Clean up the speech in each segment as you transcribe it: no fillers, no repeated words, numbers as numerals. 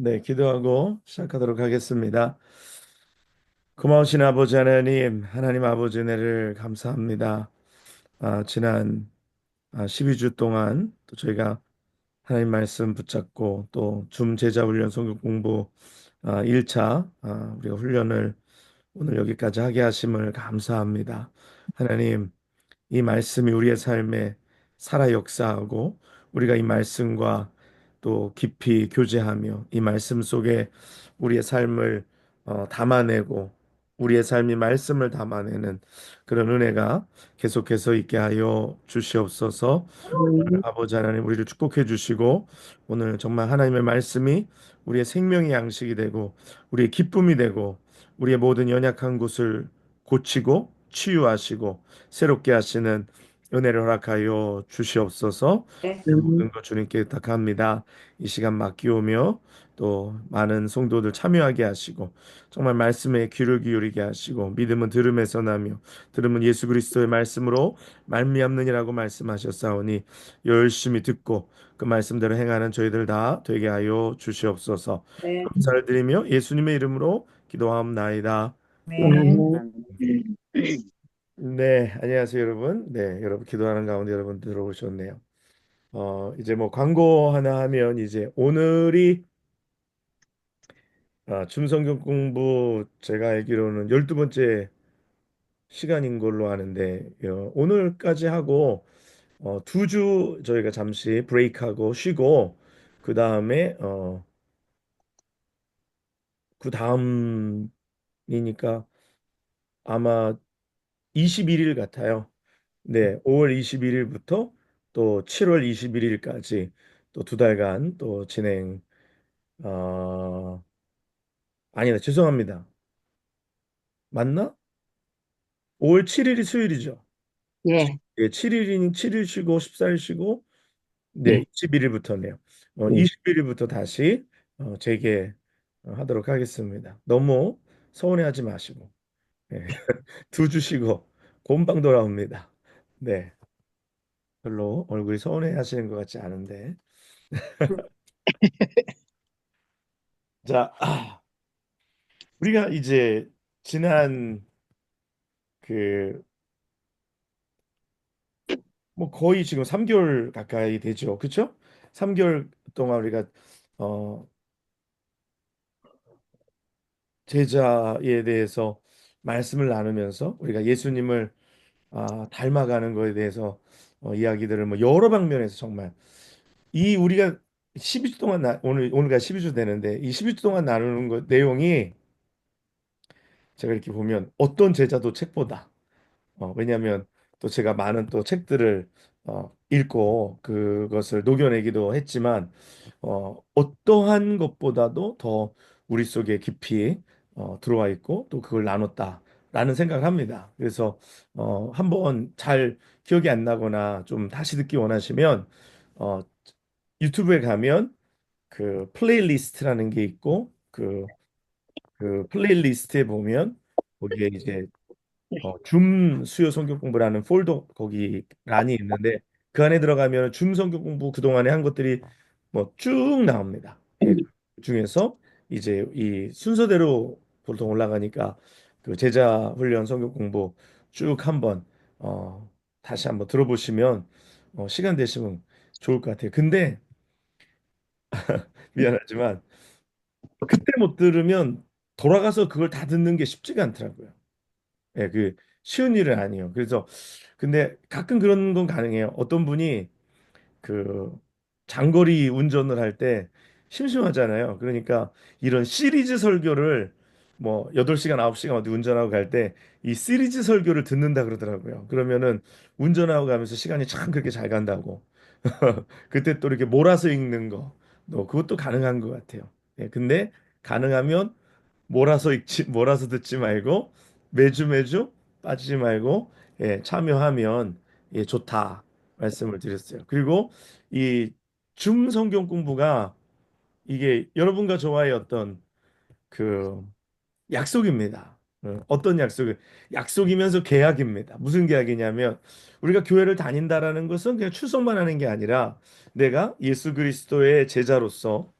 네, 기도하고 시작하도록 하겠습니다. 고마우신 아버지 하나님, 하나님 아버지 은혜를 감사합니다. 지난 12주 동안 또 저희가 하나님 말씀 붙잡고 또 줌 제자 훈련 성경 공부 1차 우리가 훈련을 오늘 여기까지 하게 하심을 감사합니다. 하나님, 이 말씀이 우리의 삶에 살아 역사하고 우리가 이 말씀과 또 깊이 교제하며 이 말씀 속에 우리의 삶을 담아내고 우리의 삶이 말씀을 담아내는 그런 은혜가 계속해서 있게 하여 주시옵소서. 네, 아버지 하나님 우리를 축복해 주시고 오늘 정말 하나님의 말씀이 우리의 생명의 양식이 되고 우리의 기쁨이 되고 우리의 모든 연약한 곳을 고치고 치유하시고 새롭게 하시는 은혜를 허락하여 주시옵소서. 이 모든 것 주님께 부탁합니다. 이 시간 맡기오며 또 많은 성도들 참여하게 하시고 정말 말씀에 귀를 기울이게 하시고 믿음은 들음에서 나며 들음은 예수 그리스도의 말씀으로 말미암느니라고 말씀하셨사오니 열심히 듣고 그 말씀대로 행하는 저희들 다 되게 하여 주시옵소서. 네, 감사를 드리며 예수님의 이름으로 기도하옵나이다. 네. 네, 안녕하세요, 여러분. 네, 여러분 기도하는 가운데 여러분 들어오셨네요. 이제 뭐 광고 하나 하면 이제 오늘이 줌성경 공부 제가 알기로는 12번째 시간인 걸로 아는데 오늘까지 하고 2주 저희가 잠시 브레이크하고 쉬고 그 다음에 그 다음이니까 아마 21일 같아요. 네, 5월 21일부터 또 7월 21일까지 또 2달간 또 진행 아니다, 죄송합니다. 맞나? 5월 7일이 수요일이죠. 예, 예, 7일인 7일 쉬고 14일 쉬고 네, 예, 21일부터네요. 예. 21일부터 다시 재개하도록 하겠습니다. 너무 서운해하지 마시고 예, 2주 쉬고 곰방 돌아옵니다. 네, 별로 얼굴이 서운해하시는 것 같지 않은데 자, 우리가 이제 지난 그 뭐 거의 지금 3개월 가까이 되죠. 그렇죠? 3개월 동안 우리가 어 제자에 대해서 말씀을 나누면서 우리가 예수님을 닮아가는 거에 대해서 이야기들을 뭐 여러 방면에서 정말 이 우리가 12주 동안 오늘가 12주 되는데 이 12주 동안 나누는 것 내용이 제가 이렇게 보면 어떤 제자도 책보다 왜냐하면 또 제가 많은 또 책들을 읽고 그것을 녹여내기도 했지만 어떠한 것보다도 더 우리 속에 깊이 들어와 있고 또 그걸 나눴다라는 생각을 합니다. 그래서 한번 잘 기억이 안 나거나 좀 다시 듣기 원하시면 어, 유튜브에 가면 그 플레이리스트라는 게 있고 그 플레이리스트에 보면 거기에 이제 줌 수요 성경 공부라는 폴더 거기 란이 있는데 그 안에 들어가면 줌 성경 공부 그동안에 한 것들이 뭐 쭉 나옵니다. 예, 그 중에서 이제 이 순서대로 보통 올라가니까 그 제자 훈련 성경 공부 쭉 한번 다시 한번 들어보시면 시간 되시면 좋을 것 같아요. 근데 미안하지만 그때 못 들으면 돌아가서 그걸 다 듣는 게 쉽지가 않더라고요. 예, 그 쉬운 일은 아니에요. 그래서 근데 가끔 그런 건 가능해요. 어떤 분이 그 장거리 운전을 할 때 심심하잖아요. 그러니까 이런 시리즈 설교를 뭐 8시간, 9시간 어디 운전하고 갈 때 이 시리즈 설교를 듣는다 그러더라고요. 그러면은 운전하고 가면서 시간이 참 그렇게 잘 간다고. 그때 또 이렇게 몰아서 읽는 거. 또 그것도 가능한 것 같아요. 예, 근데 가능하면 몰아서 듣지 말고 매주 매주 빠지지 말고 참여하면 좋다 말씀을 드렸어요. 그리고 이 줌 성경 공부가 이게 여러분과 저와의 어떤 그 약속입니다. 어떤 약속이면서 계약입니다. 무슨 계약이냐면 우리가 교회를 다닌다라는 것은 그냥 출석만 하는 게 아니라 내가 예수 그리스도의 제자로서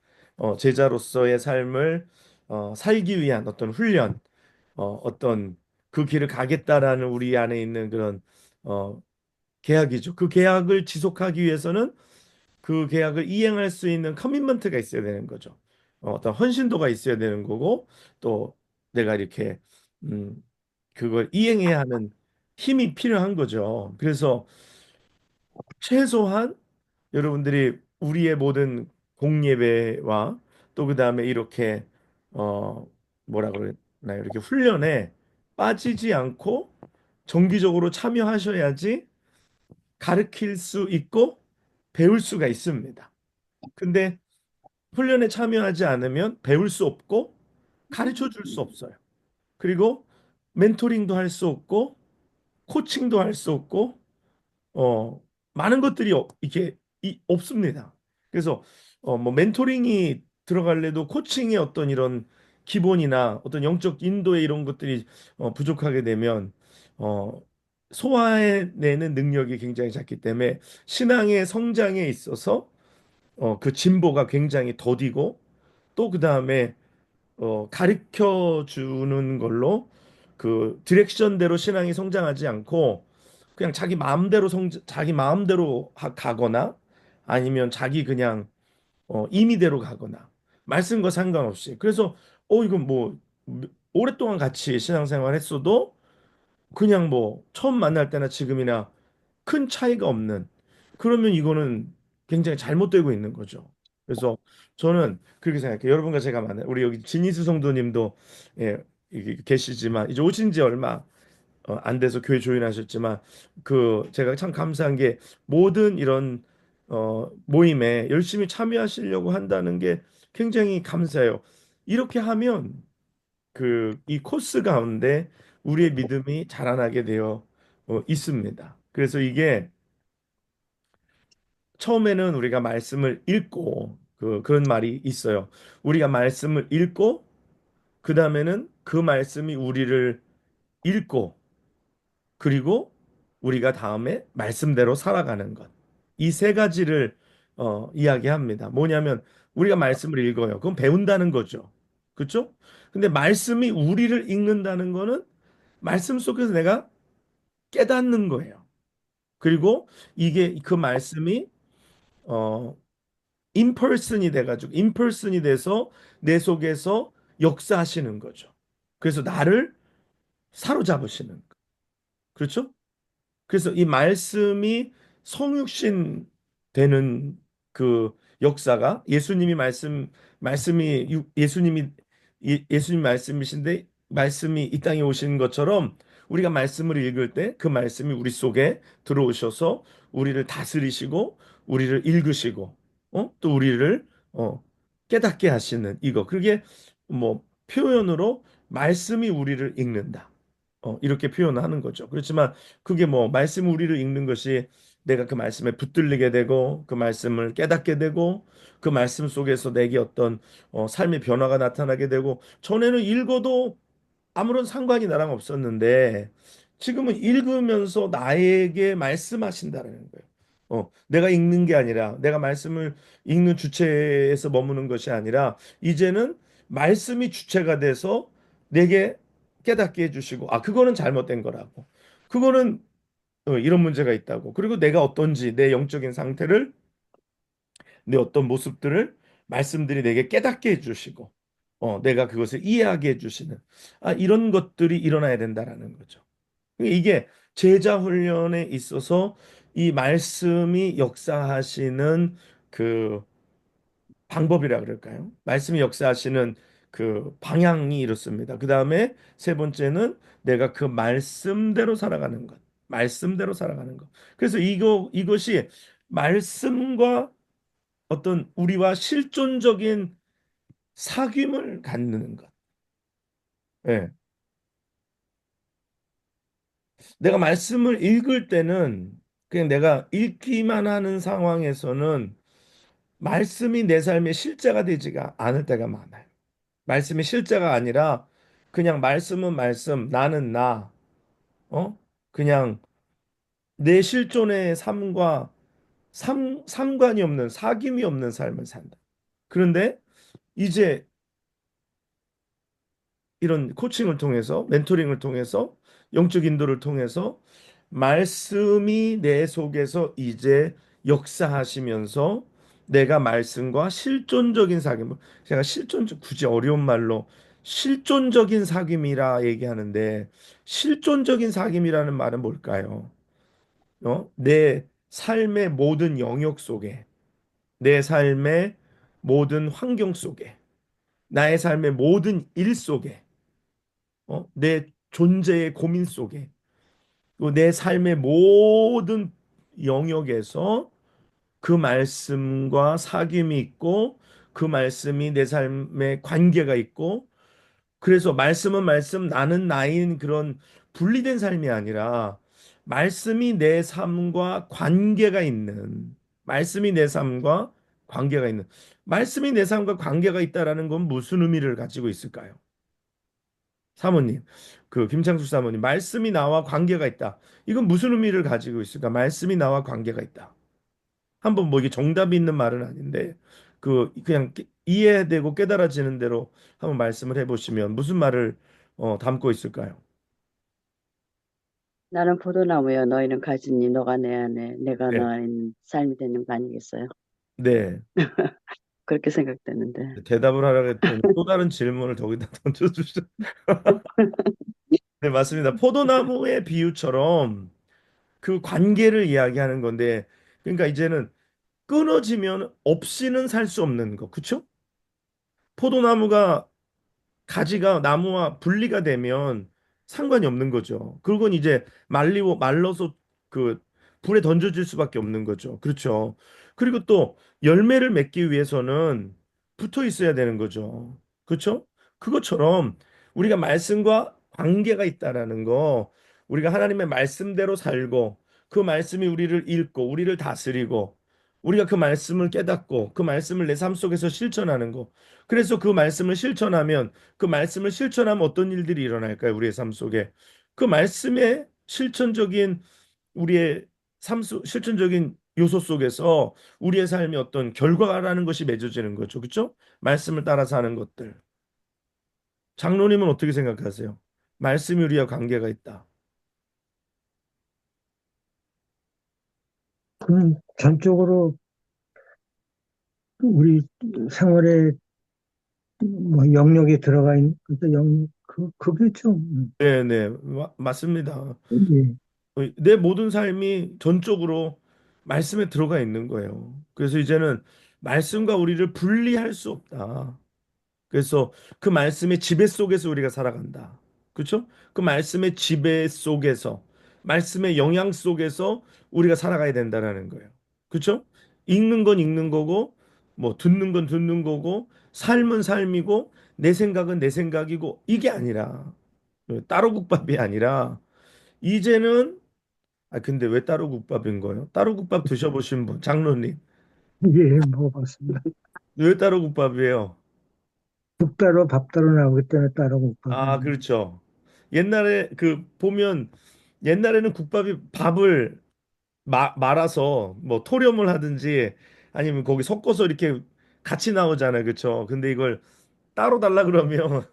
제자로서의 삶을 살기 위한 어떤 훈련, 어떤 그 길을 가겠다라는 우리 안에 있는 그런 어, 계약이죠. 그 계약을 지속하기 위해서는 그 계약을 이행할 수 있는 커미먼트가 있어야 되는 거죠. 어떤 헌신도가 있어야 되는 거고 또 내가 이렇게 음, 그걸 이행해야 하는 힘이 필요한 거죠. 그래서 최소한 여러분들이 우리의 모든 공예배와 또 그다음에 이렇게 어 뭐라 그러나요? 이렇게 훈련에 빠지지 않고 정기적으로 참여하셔야지 가르칠 수 있고 배울 수가 있습니다. 근데 훈련에 참여하지 않으면 배울 수 없고 가르쳐 줄 수 없어요. 그리고 멘토링도 할 수 없고 코칭도 할 수 없고 어, 많은 것들이 이렇게 없습니다. 그래서 뭐 멘토링이 들어갈래도 코칭의 어떤 이런 기본이나 어떤 영적 인도의 이런 것들이 부족하게 되면 어, 소화해내는 능력이 굉장히 작기 때문에 신앙의 성장에 있어서 그 진보가 굉장히 더디고 또 그다음에 가르쳐 주는 걸로 그 디렉션대로 신앙이 성장하지 않고 그냥 자기 마음대로 가거나 아니면 자기 그냥 임의대로 가거나 말씀과 상관없이 그래서 이건 뭐 오랫동안 같이 신앙생활 했어도 그냥 뭐 처음 만날 때나 지금이나 큰 차이가 없는 그러면 이거는 굉장히 잘못되고 있는 거죠. 그래서 저는 그렇게 생각해요. 여러분과 제가 만나 우리 여기 진희수 성도님도 예, 계시지만 이제 오신 지 얼마 안 돼서 교회 조인하셨지만 그 제가 참 감사한 게 모든 이런 모임에 열심히 참여하시려고 한다는 게 굉장히 감사해요. 이렇게 하면 그 이 코스 가운데 우리의 믿음이 자라나게 되어 있습니다. 그래서 이게 처음에는 우리가 말씀을 읽고 그런 말이 있어요. 우리가 말씀을 읽고 그 다음에는 그 말씀이 우리를 읽고 그리고 우리가 다음에 말씀대로 살아가는 것. 이 세 가지를 이야기합니다. 뭐냐면 우리가 말씀을 읽어요. 그건 배운다는 거죠. 그렇죠? 근데 말씀이 우리를 읽는다는 거는 말씀 속에서 내가 깨닫는 거예요. 그리고 이게 그 말씀이 어 인펄슨이 돼가지고 인펄슨이 돼서 내 속에서 역사하시는 거죠. 그래서 나를 사로잡으시는 거. 그렇죠? 그래서 이 말씀이 성육신 되는 그 역사가 예수님이 예수님 말씀이신데 말씀이 이 땅에 오신 것처럼 우리가 말씀을 읽을 때 그 말씀이 우리 속에 들어오셔서 우리를 다스리시고 우리를 읽으시고 또 우리를 깨닫게 하시는 이거 그게 뭐 표현으로 말씀이 우리를 읽는다. 이렇게 표현하는 거죠. 그렇지만 그게 뭐 말씀 우리를 읽는 것이 내가 그 말씀에 붙들리게 되고 그 말씀을 깨닫게 되고 그 말씀 속에서 내게 어떤 삶의 변화가 나타나게 되고 전에는 읽어도 아무런 상관이 나랑 없었는데 지금은 읽으면서 나에게 말씀하신다는 거예요. 내가 읽는 게 아니라 내가 말씀을 읽는 주체에서 머무는 것이 아니라 이제는 말씀이 주체가 돼서 내게 깨닫게 해주시고 그거는 잘못된 거라고. 그거는 이런 문제가 있다고. 그리고 내가 어떤지 내 영적인 상태를 내 어떤 모습들을 말씀들이 내게 깨닫게 해주시고 내가 그것을 이해하게 해주시는 이런 것들이 일어나야 된다라는 거죠. 그러니까 이게 제자 훈련에 있어서 이 말씀이 역사하시는 그 방법이라 그럴까요? 말씀이 역사하시는 그 방향이 이렇습니다. 그 다음에 세 번째는 내가 그 말씀대로 살아가는 것. 말씀대로 살아가는 것. 그래서 이것이 말씀과 어떤 우리와 실존적인 사귐을 갖는 것. 예. 내가 말씀을 읽을 때는 그냥 내가 읽기만 하는 상황에서는 말씀이 내 삶의 실제가 되지가 않을 때가 많아요. 말씀이 실제가 아니라 그냥 말씀은 말씀, 나는 나, 어? 그냥 내 실존의 삶과 상관이 없는 사귐이 없는 삶을 산다. 그런데 이제 이런 코칭을 통해서, 멘토링을 통해서, 영적 인도를 통해서 말씀이 내 속에서 이제 역사하시면서 내가 말씀과 실존적인 사귐, 제가 실존적, 굳이 어려운 말로 실존적인 사귐이라 얘기하는데, 실존적인 사귐이라는 말은 뭘까요? 내 삶의 모든 영역 속에, 내 삶의 모든 환경 속에, 나의 삶의 모든 일 속에, 내 존재의 고민 속에, 그리고 내 삶의 모든 영역에서 그 말씀과 사귐이 있고, 그 말씀이 내 삶에 관계가 있고, 그래서 말씀은 말씀, 나는 나인 그런 분리된 삶이 아니라 말씀이 내 삶과 관계가 있는, 말씀이 내 삶과 관계가 있는, 말씀이 내 삶과 관계가 있다라는 건 무슨 의미를 가지고 있을까요? 사모님, 그 김창수 사모님, 말씀이 나와 관계가 있다. 이건 무슨 의미를 가지고 있을까? 말씀이 나와 관계가 있다. 한번 뭐 이게 정답이 있는 말은 아닌데 그냥 이해되고 깨달아지는 대로 한번 말씀을 해보시면 무슨 말을 담고 있을까요? 나는 포도나무여 너희는 가지니 너가 내 안에 내가 너 네, 안에 있는 삶이 되는 거 아니겠어요? 네. 그렇게 생각되는데. 대답을 하라고 했더니 또 다른 질문을 거기다 던져주시죠. 네, 맞습니다. 포도나무의 비유처럼 그 관계를 이야기하는 건데, 그러니까 이제는 끊어지면 없이는 살 수 없는 거, 그쵸? 포도나무가 가지가 나무와 분리가 되면 상관이 없는 거죠. 그건 이제 말리고 말러서 그 불에 던져질 수밖에 없는 거죠. 그렇죠. 그리고 또 열매를 맺기 위해서는 붙어 있어야 되는 거죠. 그렇죠? 그것처럼 우리가 말씀과 관계가 있다라는 거, 우리가 하나님의 말씀대로 살고 그 말씀이 우리를 읽고 우리를 다스리고 우리가 그 말씀을 깨닫고 그 말씀을 내 삶 속에서 실천하는 거. 그래서 그 말씀을 실천하면 그 말씀을 실천하면 어떤 일들이 일어날까요? 우리의 삶 속에. 그 말씀의 실천적인 우리의 실천적인 요소 속에서 우리의 삶이 어떤 결과라는 것이 맺어지는 거죠. 그렇죠? 말씀을 따라 사는 것들. 장로님은 어떻게 생각하세요? 말씀이 우리와 관계가 있다. 그건 전적으로 우리 생활에 뭐 영역에 들어가 있는 그게 좀 네, 네. 맞습니다. 예, 내 모든 삶이 전적으로 말씀에 들어가 있는 거예요. 그래서 이제는 말씀과 우리를 분리할 수 없다. 그래서 그 말씀의 지배 속에서 우리가 살아간다. 그렇죠? 그 말씀의 지배 속에서, 말씀의 영향 속에서 우리가 살아가야 된다라는 거예요. 그렇죠? 읽는 건 읽는 거고, 뭐 듣는 건 듣는 거고, 삶은 삶이고, 내 생각은 내 생각이고, 이게 아니라 따로 국밥이 아니라 이제는 근데 왜 따로 국밥인 거예요? 따로 국밥 드셔보신 분, 장로님. 예, 먹어봤습니다. 왜 따로 국밥이에요? 국 따로 밥 따로 나오기 때문에 따로 아, 국밥입니다. 그렇죠. 옛날에 보면 옛날에는 국밥이 밥을 말아서 뭐 토렴을 하든지 아니면 거기 섞어서 이렇게 같이 나오잖아요. 그렇죠? 근데 이걸 따로 달라 그러면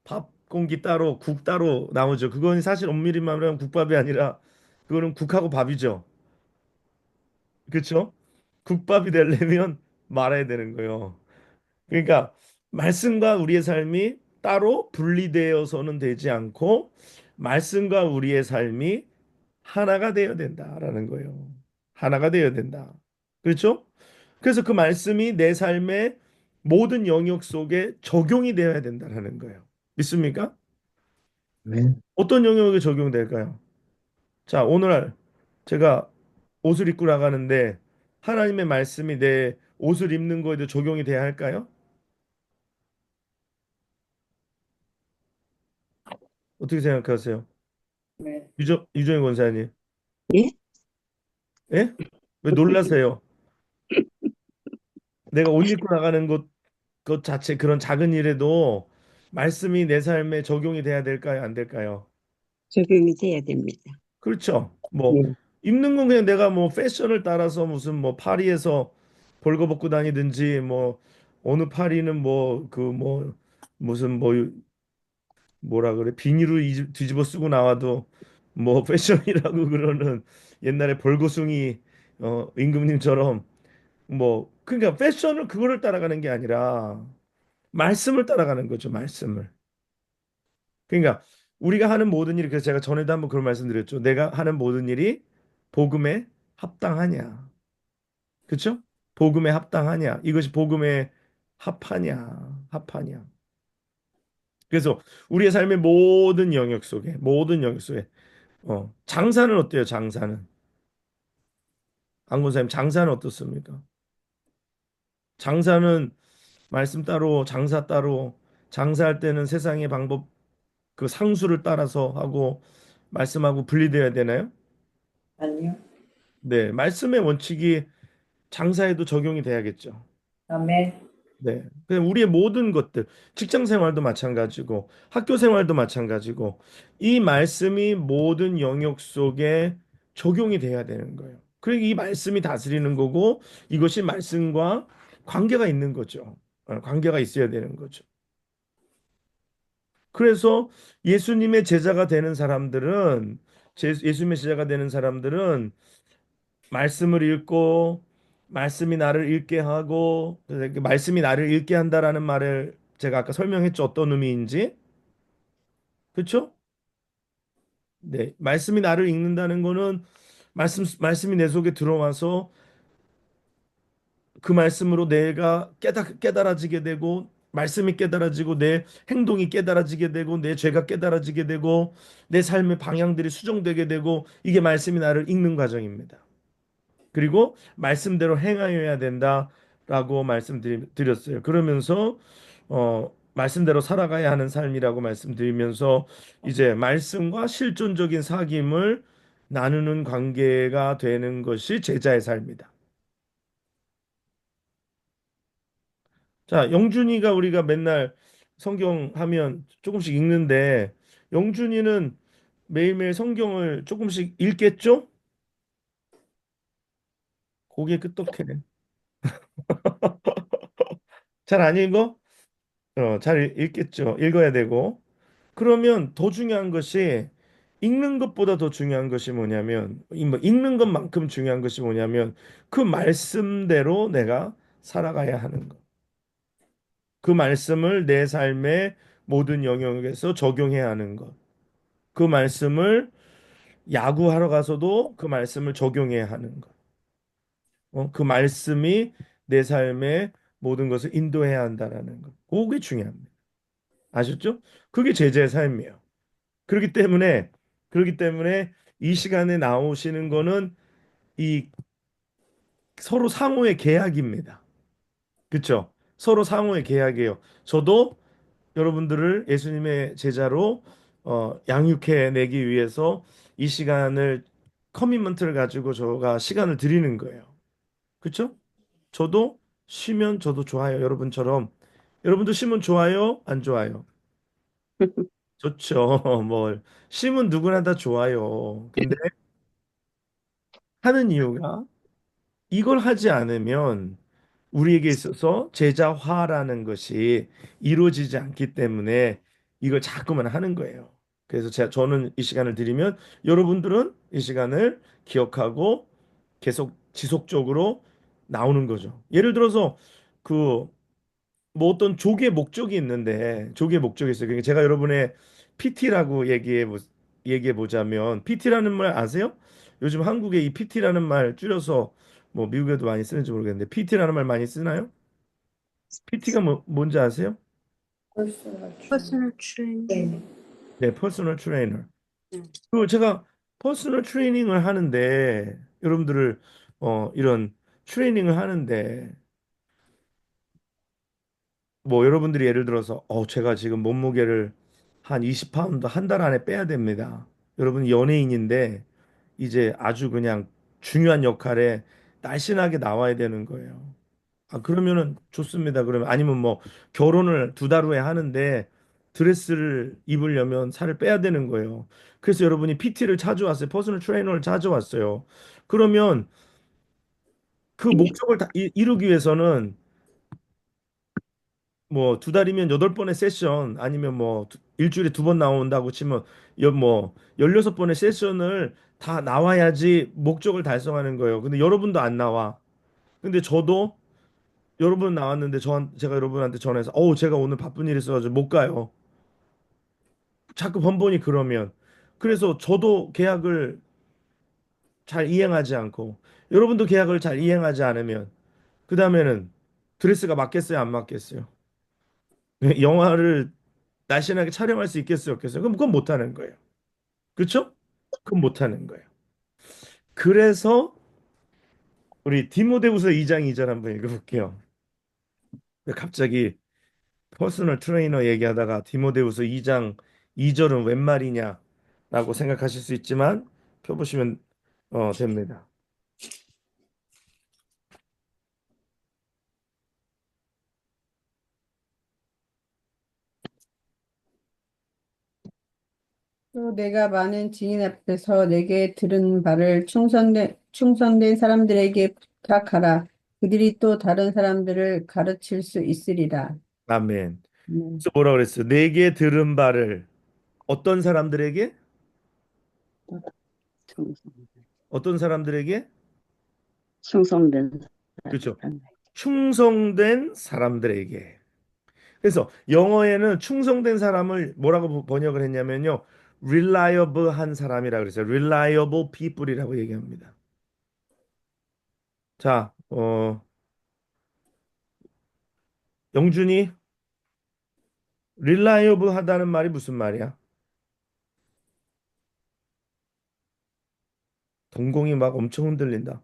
밥 공기 따로 국 따로 나오죠. 그건 사실 엄밀히 말하면 국밥이 아니라 그거는 국하고 밥이죠. 그렇죠? 국밥이 되려면 말아야 되는 거예요. 그러니까 말씀과 우리의 삶이 따로 분리되어서는 되지 않고 말씀과 우리의 삶이 하나가 되어야 된다라는 거예요. 하나가 되어야 된다. 그렇죠? 그래서 그 말씀이 내 삶의 모든 영역 속에 적용이 되어야 된다라는 거예요. 믿습니까? 네. 어떤 영역에 적용될까요? 자, 오늘 제가 옷을 입고 나가는데 하나님의 말씀이 내 옷을 입는 거에도 적용이 돼야 할까요? 어떻게 생각하세요? 유정희 권사님. 예? 예? 왜 놀라세요? 내가 옷 입고 나가는 것 자체 그런 작은 일에도 말씀이 내 삶에 적용이 돼야 될까요? 안 될까요? 적용이 돼야 됩니다. 그렇죠. 뭐 예. 입는 건 그냥 내가 뭐 패션을 따라서 무슨 뭐 파리에서 벌거벗고 다니든지 뭐 어느 파리는 뭐 그 뭐 무슨 뭐 뭐라 그래 비닐로 뒤집어 쓰고 나와도 뭐 패션이라고 그러는 옛날에 벌거숭이 임금님처럼 뭐 그러니까 패션을 그거를 따라가는 게 아니라 말씀을 따라가는 거죠. 말씀을. 그러니까 우리가 하는 모든 일이 그래서 제가 전에도 한번 그런 말씀드렸죠. 내가 하는 모든 일이 복음에 합당하냐. 그렇죠? 복음에 합당하냐. 이것이 복음에 합하냐. 그래서 우리의 삶의 모든 영역 속에 장사는 어때요? 장사는 안군사님 장사는 어떻습니까? 장사는 말씀 따로 장사 따로 장사할 때는 세상의 방법 그 상수를 따라서 하고 말씀하고 분리되어야 되나요? 아니요. 네, 말씀의 원칙이 장사에도 적용이 돼야겠죠. 아멘. 네. 그냥 우리의 모든 것들, 직장 생활도 마찬가지고, 학교 생활도 마찬가지고, 이 말씀이 모든 영역 속에 적용이 돼야 되는 거예요. 그리고 이 말씀이 다스리는 거고, 이것이 말씀과 관계가 있는 거죠. 관계가 있어야 되는 거죠. 그래서 예수님의 제자가 되는 사람들은, 예수님의 제자가 되는 사람들은 말씀을 읽고 말씀이 나를 읽게 하고 그래서 그 말씀이 나를 읽게 한다라는 말을 제가 아까 설명했죠. 어떤 의미인지. 그렇죠? 네. 말씀이 나를 읽는다는 거는 말씀이 내 속에 들어와서 그 말씀으로 내가 깨달아지게 되고 말씀이 깨달아지고 내 행동이 깨달아지게 되고 내 죄가 깨달아지게 되고 내 삶의 방향들이 수정되게 되고 이게 말씀이 나를 읽는 과정입니다. 그리고 말씀대로 행하여야 된다라고 말씀드렸어요. 그러면서 말씀대로 살아가야 하는 삶이라고 말씀드리면서 이제 말씀과 실존적인 사귐을 나누는 관계가 되는 것이 제자의 삶이다. 자, 영준이가 우리가 맨날 성경 하면 조금씩 읽는데 영준이는 매일매일 성경을 조금씩 읽겠죠? 고개 끄덕해. 잘 안 읽어? 잘 읽겠죠. 읽어야 되고. 그러면 더 중요한 것이 읽는 것보다 더 중요한 것이 뭐냐면 읽는 것만큼 중요한 것이 뭐냐면 그 말씀대로 내가 살아가야 하는 것. 그 말씀을 내 삶의 모든 영역에서 적용해야 하는 것. 그 말씀을 야구하러 가서도 그 말씀을 적용해야 하는 것. 그 말씀이 내 삶의 모든 것을 인도해야 한다라는 것. 그게 중요합니다. 아셨죠? 그게 제자의 삶이에요. 그렇기 때문에 그렇기 때문에 이 시간에 나오시는 거는 이 서로 상호의 계약입니다. 그렇죠? 서로 상호의 계약이에요. 저도 여러분들을 예수님의 제자로 양육해 내기 위해서 이 시간을 커미먼트를 가지고 저가 시간을 드리는 거예요. 그렇죠? 저도 쉬면 저도 좋아요. 여러분처럼 여러분도 쉬면 좋아요? 안 좋아요? 좋죠. 뭘 쉬면 누구나 다 좋아요. 근데 하는 이유가 이걸 하지 않으면 우리에게 있어서 제자화라는 것이 이루어지지 않기 때문에 이걸 자꾸만 하는 거예요. 그래서 저는 이 시간을 드리면 여러분들은 이 시간을 기억하고 계속 지속적으로 나오는 거죠. 예를 들어서 그 뭐 어떤 조기의 목적이 있는데 조기의 목적이 있어요. 그러니까 제가 여러분의 PT라고 얘기해 보자면 PT라는 말 아세요? 요즘 한국에 이 PT라는 말 줄여서 뭐 미국에도 많이 쓰는지 모르겠는데 PT라는 말 많이 쓰나요? PT가 뭔지 아세요? personal Personal training. training. 네, 퍼스널 트레이너. 음. 그 제가 퍼스널 트레이닝을 하는데 여러분들을 이런 트레이닝을 하는데 뭐 여러분들이 예를 들어서 제가 지금 몸무게를 한 20파운드 한 달 안에 빼야 됩니다. 여러분 연예인인데 이제 아주 그냥 중요한 역할에 날씬하게 나와야 되는 거예요. 그러면은 좋습니다. 그러면 아니면 뭐 결혼을 두 달 후에 하는데 드레스를 입으려면 살을 빼야 되는 거예요. 그래서 여러분이 PT를 찾아왔어요. 퍼스널 트레이너를 찾아왔어요. 그러면 그 목적을 다 이루기 위해서는 뭐 두 달이면 여덟 번의 세션 아니면 뭐 일주일에 두 번 나온다고 치면 뭐 16번의 세션을 다 나와야지 목적을 달성하는 거예요. 근데 여러분도 안 나와. 근데 저도 여러분 나왔는데 제가 여러분한테 전해서 제가 오늘 바쁜 일이 있어가지고 못 가요. 자꾸 번번이 그러면 그래서 저도 계약을 잘 이행하지 않고 여러분도 계약을 잘 이행하지 않으면 그 다음에는 드레스가 맞겠어요, 안 맞겠어요? 영화를 날씬하게 촬영할 수 있겠어요, 없겠어요? 그럼 그건 못하는 거예요. 그렇죠? 그건 못하는 거예요. 그래서 우리 디모데후서 2장 2절 한번 읽어볼게요. 갑자기 퍼스널 트레이너 얘기하다가 디모데후서 2장 2절은 웬 말이냐라고 생각하실 수 있지만 펴보시면 됩니다. 또 내가 많은 증인 앞에서 내게 들은 바를 충성된 사람들에게 부탁하라. 그들이 또 다른 사람들을 가르칠 수 있으리라. 아멘. 네. 그래서 뭐라 그랬어요? 내게 들은 바를 어떤 사람들에게? 충성, 어떤 사람들에게? 충성된 그렇죠. 사람. 충성된 사람들에게. 그래서 영어에는 충성된 사람을 뭐라고 번역을 했냐면요. reliable한 사람이라고 그랬어요. reliable people이라고 얘기합니다. 자, 영준이 reliable 하다는 말이 무슨 말이야? 동공이 막 엄청 흔들린다.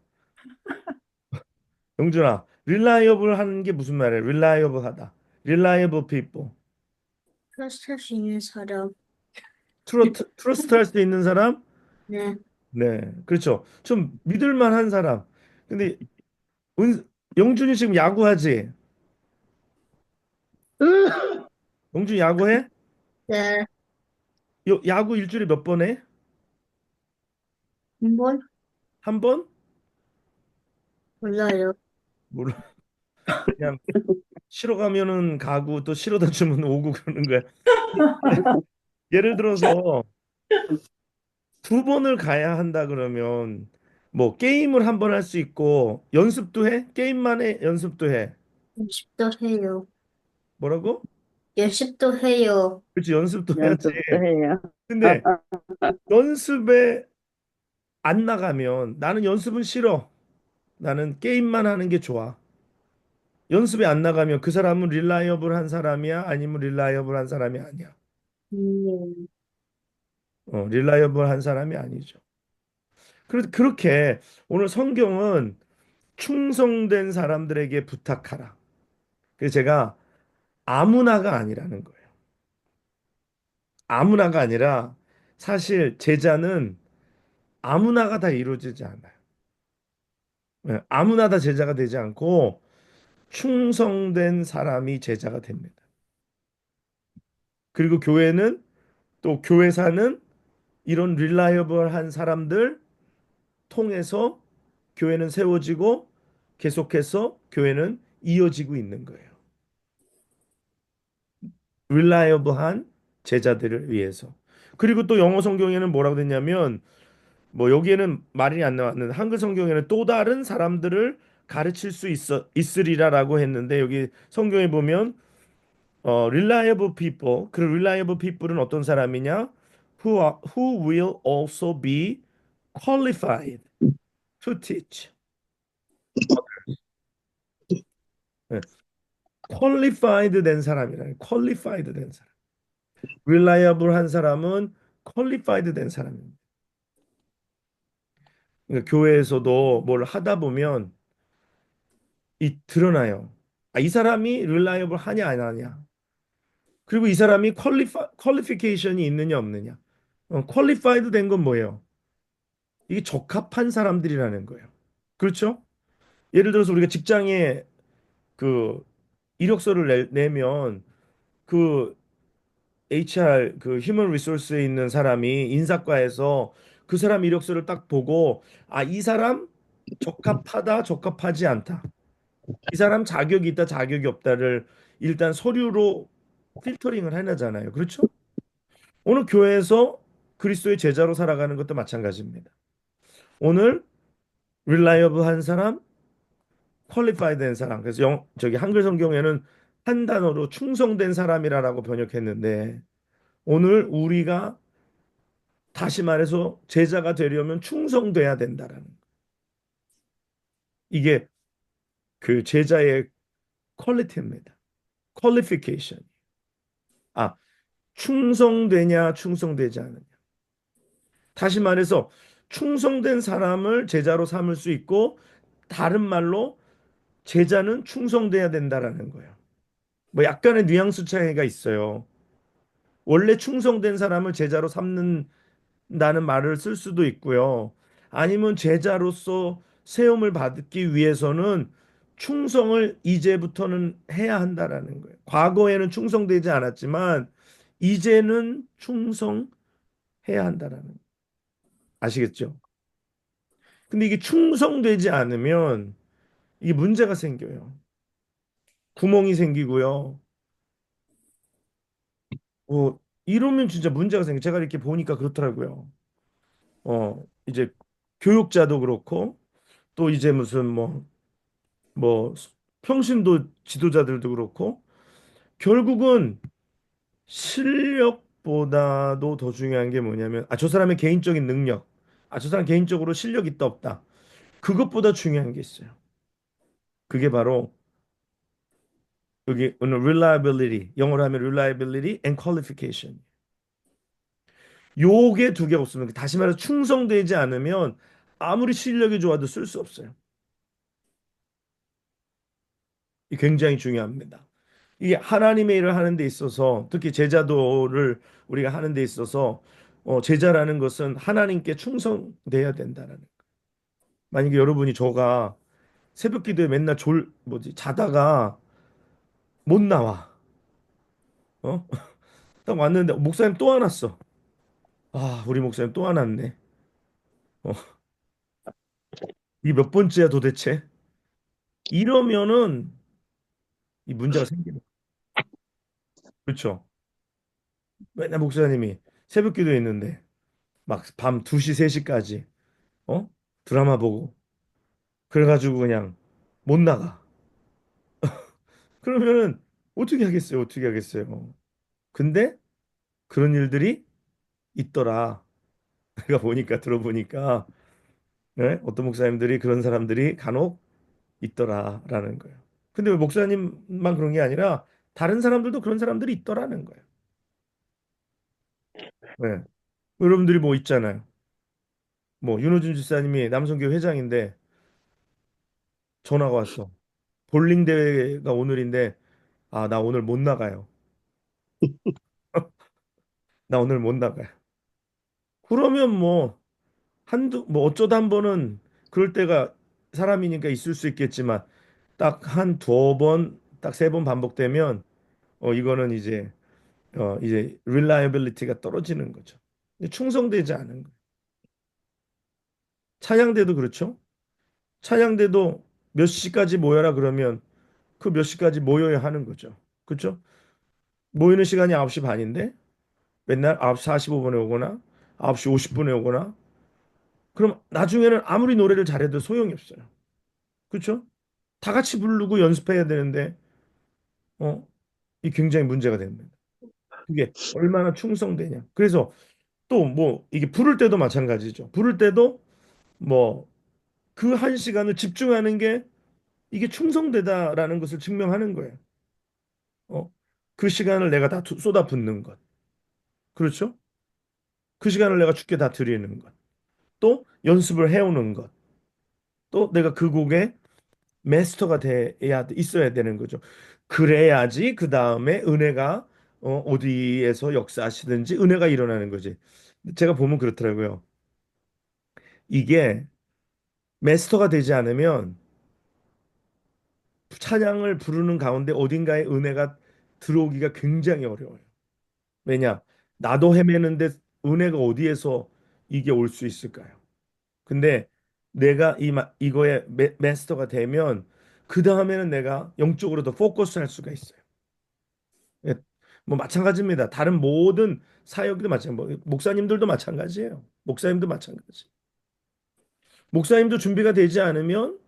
영준아, reliable 하는 게 무슨 말이야? reliable 하다. reliable people. 트러스트할 수 있는 사람. 트러스트 할 수 있는 사람? 네. 네, 그렇죠. 좀 믿을 만한 사람. 근데 영준이 지금 야구하지? 영준이 야구해? 네. 야구 일주일에 몇 번 해? 한 번? 한 번? 몰라요. 몰라. 그냥 쉬러 가면은 가고 또 쉬러다 주면 오고 그러는 거야. 예를 들어서 두 번을 가야 한다 그러면 뭐 게임을 한 번 할 수 있고 연습도 해? 게임만 해? 연습도 해? 연습도 해요. 뭐라고? 연습도 해요. 그렇지, 연습도 해야지. 연습도 해요. 근데 연습에 안 나가면 나는 연습은 싫어. 나는 게임만 하는 게 좋아. 연습에 안 나가면 그 사람은 릴라이어블한 사람이야? 아니면 릴라이어블한 사람이 아니야? 음, 릴라이어블한 사람이 아니죠. 그렇게 오늘 성경은 충성된 사람들에게 부탁하라. 그래서 제가 아무나가 아니라는 거예요. 아무나가 아니라 사실 제자는 아무나가 다 이루어지지 않아요. 아무나 다 제자가 되지 않고 충성된 사람이 제자가 됩니다. 그리고 또 교회사는 이런 릴라이어블한 사람들 통해서 교회는 세워지고 계속해서 교회는 이어지고 있는 거예요. 릴라이어블한 제자들을 위해서. 그리고 또 영어 성경에는 뭐라고 됐냐면 뭐 여기에는 말이 안 나왔는데 한글 성경에는 또 다른 사람들을 가르칠 수 있으리라라고 했는데 여기 성경에 보면 reliable people 그 reliable people은 어떤 사람이냐? who will also be qualified to teach. 네. qualified 된 사람이라. qualified 된 사람. reliable 한 사람은 qualified 된 사람입니다. 그러니까 교회에서도 뭘 하다 보면 드러나요. 이 사람이 reliable 하냐 안 하냐. 그리고 이 사람이 퀄리피케이션이 있느냐 없느냐. qualified 된 건 뭐예요? 이게 적합한 사람들이라는 거예요. 그렇죠? 예를 들어서 우리가 직장에 그 이력서를 내면 그 HR 그 휴먼 리소스에 있는 사람이 인사과에서 그 사람 이력서를 딱 보고 이 사람 적합하다, 적합하지 않다. 이 사람 자격이 있다, 자격이 없다를 일단 서류로 필터링을 해내잖아요. 그렇죠? 오늘 교회에서 그리스도의 제자로 살아가는 것도 마찬가지입니다. 오늘 reliable한 사람, qualified 된 사람. 그래서 저기 한글 성경에는 한 단어로 충성된 사람이라고 번역했는데 오늘 우리가 다시 말해서 제자가 되려면 충성돼야 된다라는 이게 그 제자의 퀄리티입니다. 퀄리피케이션. 아, 충성되냐, 충성되지 않느냐. 다시 말해서 충성된 사람을 제자로 삼을 수 있고 다른 말로 제자는 충성돼야 된다라는 거예요. 뭐 약간의 뉘앙스 차이가 있어요. 원래 충성된 사람을 제자로 삼는다는 말을 쓸 수도 있고요. 아니면 제자로서 세움을 받기 위해서는 충성을 이제부터는 해야 한다라는 거예요. 과거에는 충성되지 않았지만 이제는 충성해야 한다라는 거예요. 아시겠죠? 근데 이게 충성되지 않으면 이게 문제가 생겨요. 구멍이 생기고요. 이러면 진짜 문제가 생겨. 제가 이렇게 보니까 그렇더라고요. 이제 교육자도 그렇고 또 이제 무슨 뭐 평신도 지도자들도 그렇고 결국은 실력보다도 더 중요한 게 뭐냐면 저 사람의 개인적인 능력. 저 사람 개인적으로 실력 있다 없다. 그것보다 중요한 게 있어요. 그게 바로 여기 오늘 reliability, 영어로 하면 reliability and qualification. 요게 두 개 없으면 다시 말해서 충성되지 않으면 아무리 실력이 좋아도 쓸 수 없어요. 이 굉장히 중요합니다. 이게 하나님의 일을 하는 데 있어서 특히 제자도를 우리가 하는 데 있어서 제자라는 것은 하나님께 충성돼야 된다는 거예요. 만약에 여러분이 저가 새벽 기도에 맨날 자다가 못 나와. 어? 딱 왔는데 목사님 또 안 왔어. 우리 목사님 또 안 왔네. 어, 이게 몇 번째야 도대체? 이러면은 이 문제가 생기는 거예요. 그렇죠? 맨날 목사님이 새벽 기도에 있는데 막 밤 2시, 3시까지 어? 드라마 보고 그래가지고 그냥 못 나가. 그러면은 어떻게 하겠어요? 어떻게 하겠어요? 근데 그런 일들이 있더라. 내가 보니까 들어보니까 네? 어떤 목사님들이 그런 사람들이 간혹 있더라라는 거예요. 근데 왜 목사님만 그런 게 아니라 다른 사람들도 그런 사람들이 있더라는 거예요. 네. 여러분들이 뭐 있잖아요. 뭐 윤호준 집사님이 남성교회 회장인데 전화가 왔어. 볼링 대회가 오늘인데 나 오늘 못 나가요. 나 오늘 못 나가요. 그러면 뭐 어쩌다 한 번은 그럴 때가 사람이니까 있을 수 있겠지만 딱 한 두 번, 딱 세 번 반복되면 이거는 이제 reliability가 떨어지는 거죠. 근데 충성되지 않은 거예요. 찬양대도 그렇죠. 찬양대도 몇 시까지 모여라 그러면 그 몇 시까지 모여야 하는 거죠. 그렇죠? 모이는 시간이 9시 반인데 맨날 9시 45분에 오거나 9시 50분에 오거나 그럼 나중에는 아무리 노래를 잘해도 소용이 없어요. 그렇죠? 다 같이 부르고 연습해야 되는데 어, 이 굉장히 문제가 됩니다. 그게 얼마나 충성되냐. 그래서 또 이게 부를 때도 마찬가지죠. 부를 때도 뭐 그 한 시간을 집중하는 게 이게 충성되다라는 것을 증명하는 거예요. 어, 그 시간을 내가 다 쏟아붓는 것. 그렇죠? 그 시간을 내가 주께 다 드리는 것. 또 연습을 해오는 것. 또 내가 그 곡의 마스터가 돼야 있어야 되는 거죠. 그래야지 그 다음에 은혜가 어디에서 역사하시든지 은혜가 일어나는 거지. 제가 보면 그렇더라고요. 이게 마스터가 되지 않으면 찬양을 부르는 가운데 어딘가에 은혜가 들어오기가 굉장히 어려워요. 왜냐? 나도 헤매는데 은혜가 어디에서 이게 올 수 있을까요? 근데 내가 이거에 마스터가 되면 그 다음에는 내가 영적으로 더 포커스 할 수가 있어요. 예, 뭐 마찬가지입니다. 다른 모든 사역도 마찬가지, 뭐 목사님들도 마찬가지예요. 목사님도 마찬가지. 목사님도 준비가 되지 않으면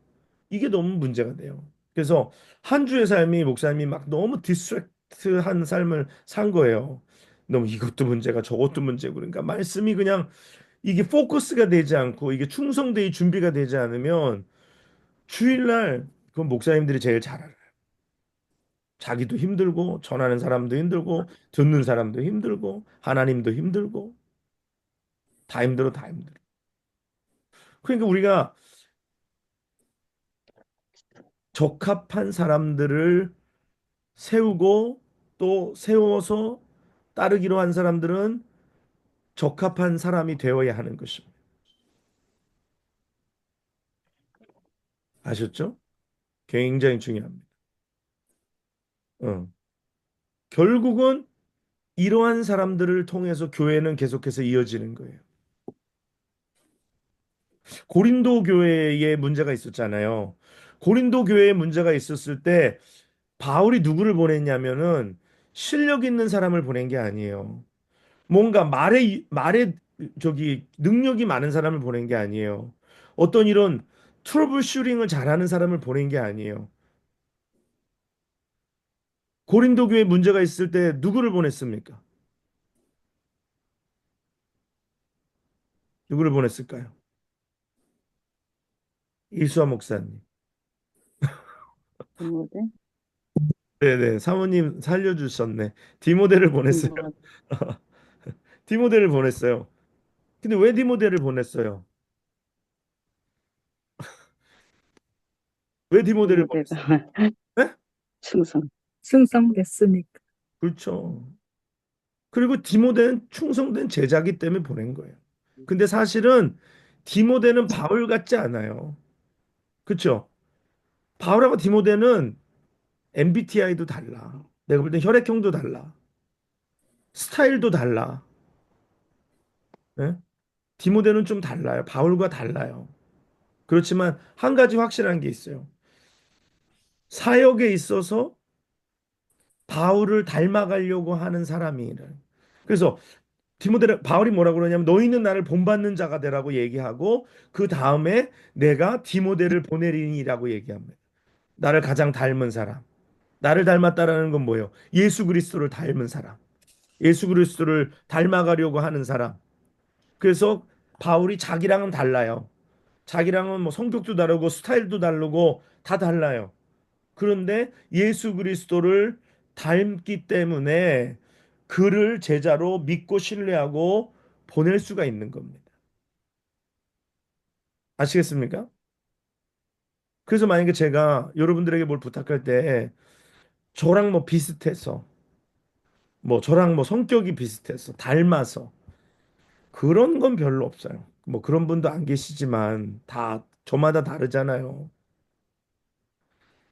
이게 너무 문제가 돼요. 그래서 한 주의 삶이 목사님이 막 너무 디스트랙트한 삶을 산 거예요. 너무 이것도 문제가 저것도 문제고 그러니까 말씀이 그냥 이게 포커스가 되지 않고 이게 충성되이 준비가 되지 않으면 주일날 그건 목사님들이 제일 잘 알아요. 자기도 힘들고 전하는 사람도 힘들고 듣는 사람도 힘들고 하나님도 힘들고 다 힘들어 다 힘들어. 그러니까 우리가 적합한 사람들을 세우고 또 세워서 따르기로 한 사람들은 적합한 사람이 되어야 하는 것입니다. 아셨죠? 굉장히 중요합니다. 어. 결국은 이러한 사람들을 통해서 교회는 계속해서 이어지는 거예요. 고린도 교회에 문제가 있었잖아요. 고린도 교회에 문제가 있었을 때 바울이 누구를 보냈냐면은 실력 있는 사람을 보낸 게 아니에요. 뭔가 말에 저기 능력이 많은 사람을 보낸 게 아니에요. 어떤 이런 트러블 슈팅을 잘하는 사람을 보낸 게 아니에요. 고린도 교회에 문제가 있을 때 누구를 보냈습니까? 누구를 보냈을까요? 이수아 목사님. 디모데? 네네, 사모님 살려주셨네. 디모데를 보냈어요. 뭐, 디모데를 보냈어요. 근데 왜 디모데를 보냈어요? 왜 디모데를 디모데가 보냈어요? 네? 충성. 승성됐으니까. 그렇죠. 그리고 디모데는 충성된 제자기 때문에 보낸 거예요. 근데 사실은 디모데는 바울 같지 않아요. 그렇죠? 바울하고 디모데는 MBTI도 달라. 내가 볼 땐 혈액형도 달라. 스타일도 달라. 예? 디모데는 좀 달라요. 바울과 달라요. 그렇지만 한 가지 확실한 게 있어요. 사역에 있어서 바울을 닮아가려고 하는 사람이래. 그래서 디모데 바울이 뭐라고 그러냐면 너희는 나를 본받는 자가 되라고 얘기하고 그 다음에 내가 디모데를 보내리니라고 얘기합니다. 나를 가장 닮은 사람. 나를 닮았다라는 건 뭐예요? 예수 그리스도를 닮은 사람. 예수 그리스도를 닮아가려고 하는 사람. 그래서 바울이 자기랑은 달라요. 자기랑은 뭐 성격도 다르고 스타일도 다르고 다 달라요. 그런데 예수 그리스도를 닮기 때문에 그를 제자로 믿고 신뢰하고 보낼 수가 있는 겁니다. 아시겠습니까? 그래서 만약에 제가 여러분들에게 뭘 부탁할 때 저랑 뭐 비슷해서 뭐 저랑 뭐 성격이 비슷해서 닮아서 그런 건 별로 없어요. 뭐 그런 분도 안 계시지만 다 저마다 다르잖아요.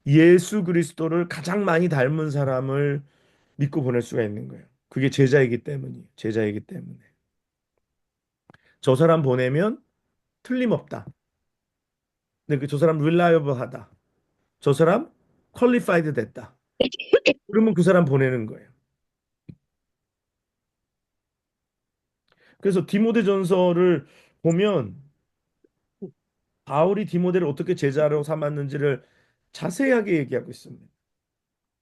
예수 그리스도를 가장 많이 닮은 사람을 믿고 보낼 수가 있는 거예요. 그게 제자이기 때문이에요. 제자이기 때문에. 저 사람 보내면 틀림없다. 근데 그 저 사람 reliable하다. 저 사람 qualified 됐다. 그러면 그 사람 보내는 거예요. 그래서 디모데전서를 보면 바울이 디모데를 어떻게 제자로 삼았는지를 자세하게 얘기하고 있습니다.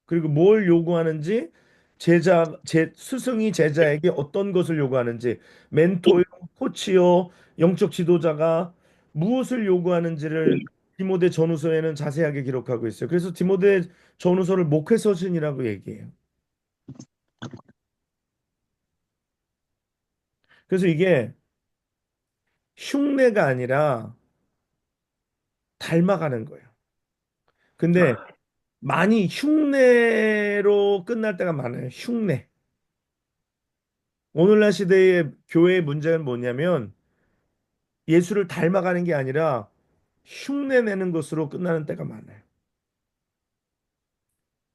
그리고 뭘 요구하는지 스승이 제자에게 어떤 것을 요구하는지 멘토요, 코치요, 영적 지도자가 무엇을 요구하는지를 디모데 전후서에는 자세하게 기록하고 있어요. 그래서 디모데 전후서를 목회서신이라고 얘기해요. 그래서 이게 흉내가 아니라 닮아가는 거예요. 근데 많이 흉내로 끝날 때가 많아요. 흉내. 오늘날 시대의 교회의 문제는 뭐냐면 예수를 닮아가는 게 아니라 흉내 내는 것으로 끝나는 때가 많아요.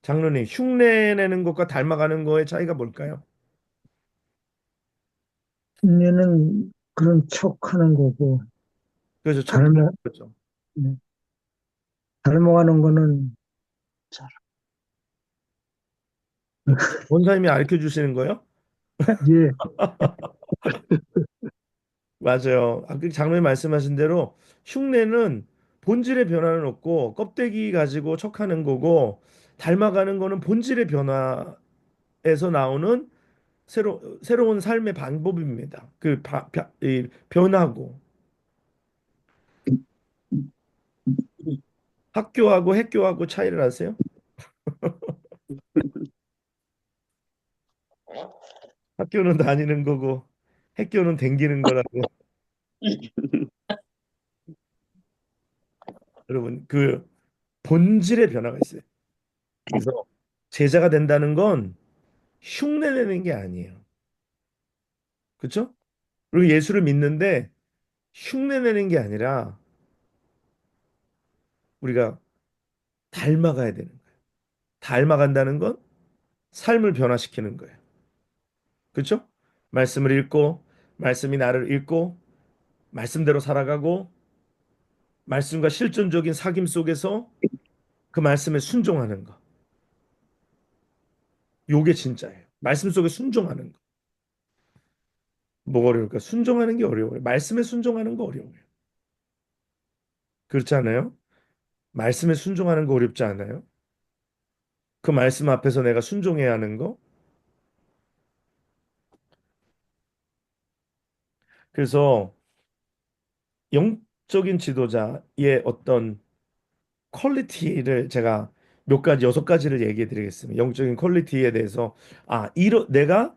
장로님, 흉내 내는 것과 닮아가는 거의 차이가 뭘까요? 흉내는 그런 척 하는 거고, 그래서 척하는 닮아, 거죠. 네, 닮아가는 거는, 원사님이 가르쳐 주시는 거예요? 예, 맞아요. 아까 장로님 말씀하신 대로 흉내는 본질의 변화는 없고 껍데기 가지고 척하는 거고, 닮아가는 거는 본질의 변화에서 나오는 새로운 삶의 방법입니다. 이 변하고 학교하고 핵교하고 차이를 아세요? 학교는 다니는 거고 핵교는 댕기는 거라고. 여러분, 그 본질의 변화가 있어요. 그래서 제자가 된다는 건 흉내 내는 게 아니에요. 그렇죠? 그리고 예수를 믿는데 흉내 내는 게 아니라 우리가 닮아가야 되는 거예요. 닮아간다는 건 삶을 변화시키는 거예요. 그렇죠? 말씀을 읽고, 말씀이 나를 읽고, 말씀대로 살아가고, 말씀과 실존적인 사귐 속에서 그 말씀에 순종하는 거. 요게 진짜예요. 말씀 속에 순종하는 거. 뭐가 어려울까? 순종하는 게 어려워요. 말씀에 순종하는 거 어려워요. 그렇지 않아요? 말씀에 순종하는 거 어렵지 않아요? 그 말씀 앞에서 내가 순종해야 하는 거. 그래서 영적인 지도자의 어떤 퀄리티를 제가 몇 가지, 6가지를 얘기해 드리겠습니다. 영적인 퀄리티에 대해서, 내가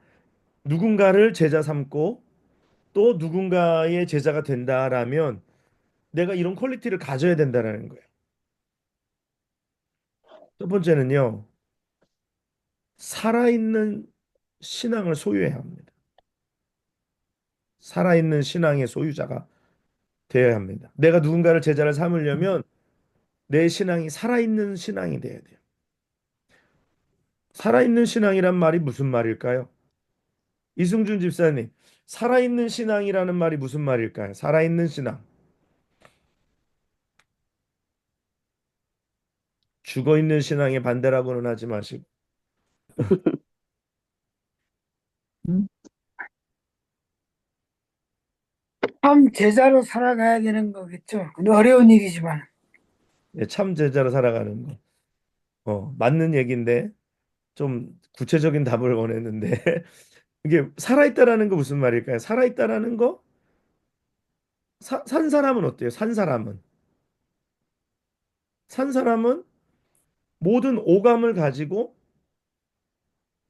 누군가를 제자 삼고 또 누군가의 제자가 된다라면 내가 이런 퀄리티를 가져야 된다는 거예요. 첫 번째는요, 살아있는 신앙을 소유해야 합니다. 살아있는 신앙의 소유자가 되어야 합니다. 내가 누군가를 제자를 삼으려면 내 신앙이 살아있는 신앙이 돼야 돼요. 살아있는 신앙이란 말이 무슨 말일까요? 이승준 집사님, 살아있는 신앙이라는 말이 무슨 말일까요? 살아있는 신앙. 죽어있는 신앙의 반대라고는 하지 마시고. 음? 참 제자로 살아가야 되는 거겠죠. 근데 어려운 일이지만. 예, 참 제자로 살아가는 거. 맞는 얘기인데 좀 구체적인 답을 원했는데 이게 살아있다라는 거 무슨 말일까요? 살아있다라는 거? 산 사람은 어때요? 산 사람은 모든 오감을 가지고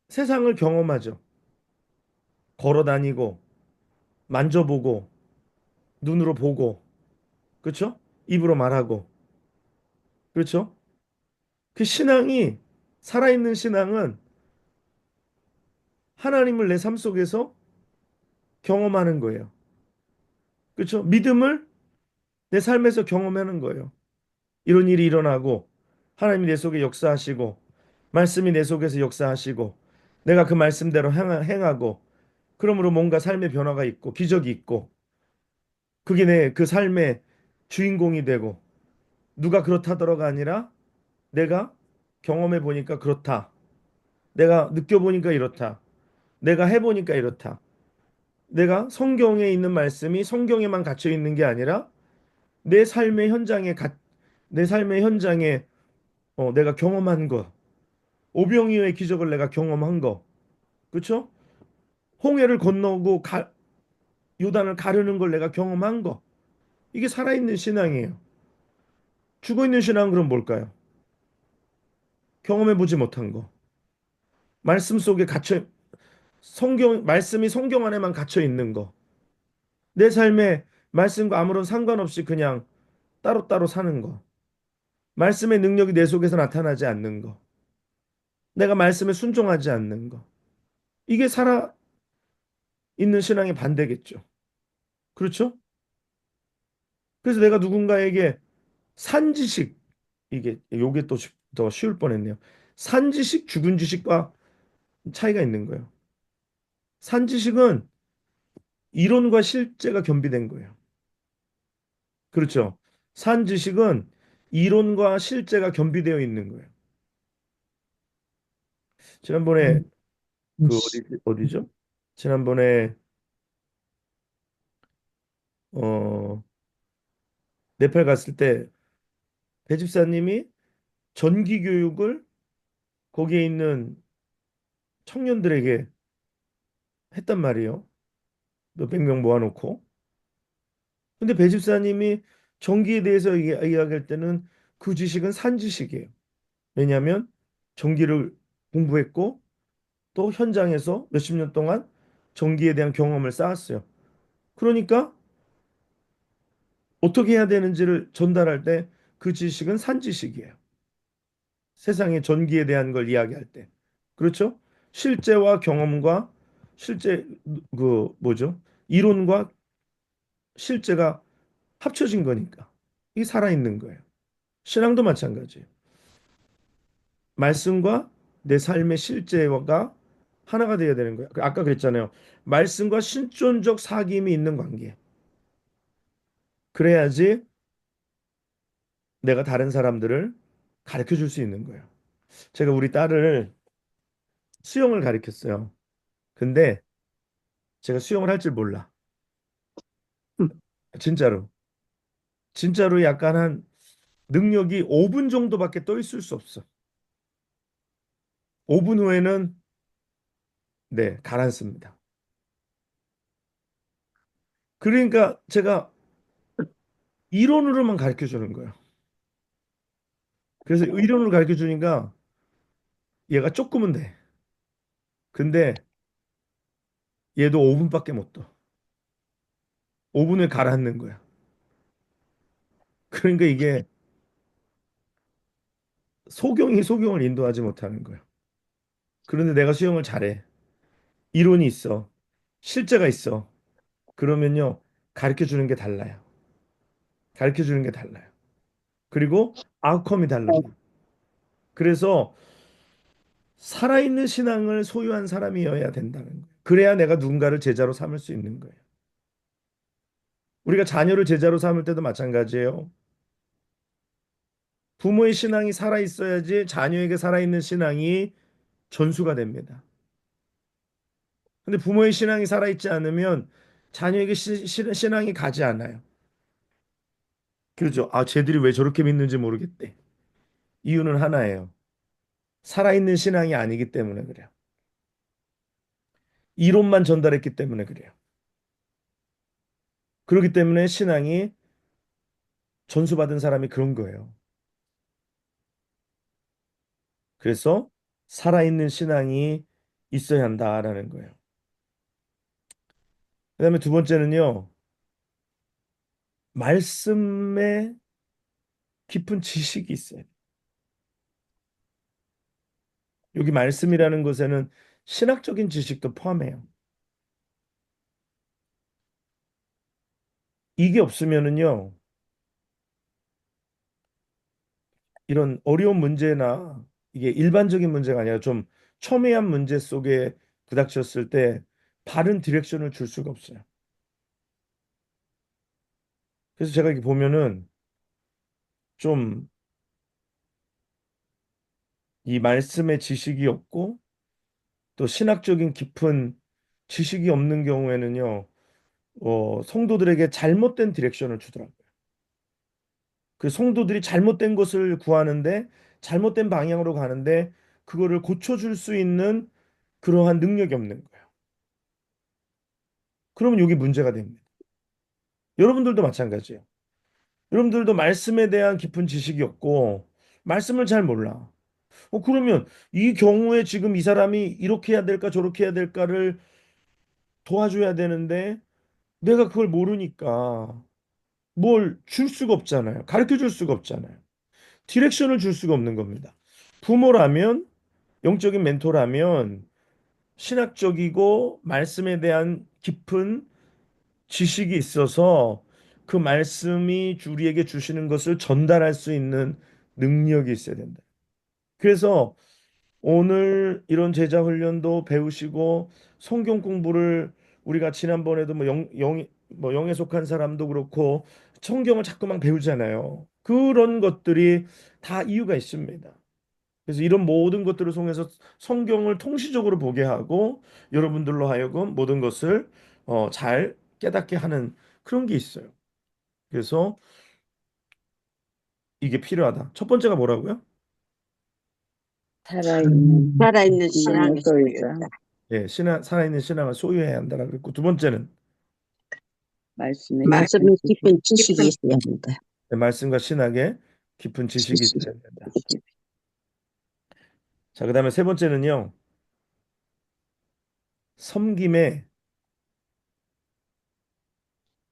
세상을 경험하죠. 걸어 다니고 만져보고 눈으로 보고, 그렇죠? 입으로 말하고, 그렇죠? 그 신앙이, 살아있는 신앙은 하나님을 내 삶 속에서 경험하는 거예요. 그렇죠? 믿음을 내 삶에서 경험하는 거예요. 이런 일이 일어나고 하나님이 내 속에 역사하시고 말씀이 내 속에서 역사하시고 내가 그 말씀대로 행하고, 그러므로 뭔가 삶의 변화가 있고 기적이 있고, 그게 내 그 삶의 주인공이 되고, 누가 그렇다더라가 아니라 내가 경험해 보니까 그렇다. 내가 느껴보니까 이렇다. 내가 해보니까 이렇다. 내가 성경에 있는 말씀이 성경에만 갇혀 있는 게 아니라 내 삶의 현장에 내 삶의 현장에 내가 경험한 거, 오병이어의 기적을 내가 경험한 거, 그렇죠? 홍해를 건너고 요단을 가르는 걸 내가 경험한 거, 이게 살아있는 신앙이에요. 죽어있는 신앙은 그럼 뭘까요? 경험해보지 못한 거, 말씀 속에 말씀이 성경 안에만 갇혀 있는 거, 내 삶에 말씀과 아무런 상관없이 그냥 따로따로 사는 거, 말씀의 능력이 내 속에서 나타나지 않는 거, 내가 말씀에 순종하지 않는 거, 이게 살아있는 신앙의 반대겠죠. 그렇죠? 그래서 내가 누군가에게 산지식, 요게 또 더 쉬울 뻔했네요. 산지식, 죽은 지식과 차이가 있는 거예요. 산지식은 이론과 실제가 겸비된 거예요. 그렇죠? 산지식은 이론과 실제가 겸비되어 있는 거예요. 지난번에 그 어디죠? 지난번에 어 네팔 갔을 때 배집사님이 전기 교육을 거기에 있는 청년들에게 했단 말이에요. 몇백 명 모아놓고. 근데 배집사님이 전기에 대해서 이야기할 때는 그 지식은 산 지식이에요. 왜냐하면 전기를 공부했고 또 현장에서 몇십 년 동안 전기에 대한 경험을 쌓았어요. 그러니까 어떻게 해야 되는지를 전달할 때 그 지식은 산 지식이에요. 세상의 전기에 대한 걸 이야기할 때. 그렇죠? 실제와 경험과 실제 그 뭐죠? 이론과 실제가 합쳐진 거니까. 이 살아있는 거예요. 신앙도 마찬가지예요. 말씀과 내 삶의 실제가 하나가 되어야 되는 거예요. 아까 그랬잖아요. 말씀과 실존적 사귐이 있는 관계. 그래야지 내가 다른 사람들을 가르쳐 줄 수 있는 거예요. 제가 우리 딸을 수영을 가르쳤어요. 근데 제가 수영을 할 줄 몰라. 진짜로. 진짜로 약간 한 능력이 5분 정도밖에 떠 있을 수 없어. 5분 후에는 네, 가라앉습니다. 그러니까 제가 이론으로만 가르쳐 주는 거예요. 그래서 이론으로 가르쳐 주니까 얘가 조금은 돼. 근데 얘도 5분밖에 못 떠. 5분에 가라앉는 거야. 그러니까 이게 소경이 소경을 인도하지 못하는 거예요. 그런데 내가 수영을 잘해. 이론이 있어. 실제가 있어. 그러면요. 가르쳐 주는 게 달라요. 가르쳐 주는 게 달라요. 그리고 아웃컴이 달라요. 그래서 살아있는 신앙을 소유한 사람이어야 된다는 거예요. 그래야 내가 누군가를 제자로 삼을 수 있는 거예요. 우리가 자녀를 제자로 삼을 때도 마찬가지예요. 부모의 신앙이 살아있어야지 자녀에게 살아있는 신앙이 전수가 됩니다. 근데 부모의 신앙이 살아있지 않으면 자녀에게 신앙이 가지 않아요. 그렇죠. 아, 쟤들이 왜 저렇게 믿는지 모르겠대. 이유는 하나예요. 살아있는 신앙이 아니기 때문에 그래요. 이론만 전달했기 때문에 그래요. 그렇기 때문에 신앙이 전수받은 사람이 그런 거예요. 그래서 살아있는 신앙이 있어야 한다라는 거예요. 그다음에 두 번째는요. 말씀에 깊은 지식이 있어요. 여기 말씀이라는 것에는 신학적인 지식도 포함해요. 이게 없으면은요. 이런 어려운 문제나 이게 일반적인 문제가 아니라 좀 첨예한 문제 속에 부닥쳤을 때 바른 디렉션을 줄 수가 없어요. 그래서 제가 이렇게 보면은 좀 이 말씀에 지식이 없고 또 신학적인 깊은 지식이 없는 경우에는요, 성도들에게 잘못된 디렉션을 주더라고요. 그 성도들이 잘못된 것을 구하는데 잘못된 방향으로 가는데 그거를 고쳐줄 수 있는 그러한 능력이 없는 거예요. 그러면 여기 문제가 됩니다. 여러분들도 마찬가지예요. 여러분들도 말씀에 대한 깊은 지식이 없고 말씀을 잘 몰라. 그러면 이 경우에 지금 이 사람이 이렇게 해야 될까 저렇게 해야 될까를 도와줘야 되는데 내가 그걸 모르니까 뭘 줄 수가 없잖아요. 가르쳐 줄 수가 없잖아요. 디렉션을 줄 수가 없는 겁니다. 부모라면 영적인 멘토라면 신학적이고 말씀에 대한 깊은 지식이 있어서 그 말씀이 우리에게 주시는 것을 전달할 수 있는 능력이 있어야 된다. 그래서 오늘 이런 제자 훈련도 배우시고 성경 공부를 우리가 지난번에도 뭐 영에 속한 사람도 그렇고 성경을 자꾸만 배우잖아요. 그런 것들이 다 이유가 있습니다. 그래서 이런 모든 것들을 통해서 성경을 통시적으로 보게 하고 여러분들로 하여금 모든 것을 잘 깨닫게 하는 그런 게 있어요. 그래서 이게 필요하다. 첫 번째가 뭐라고요? 살아있는 신앙. 신앙의 소유자. 예, 살아있는 신앙을 소유해야 한다라고 그랬고 두 번째는 말씀의 말씀에 깊은 지식이 지식. 있어야 합니다. 네, 말씀과 신학에 깊은 지식이 지식. 있어야 된다. 자, 그다음에 세 번째는요. 섬김에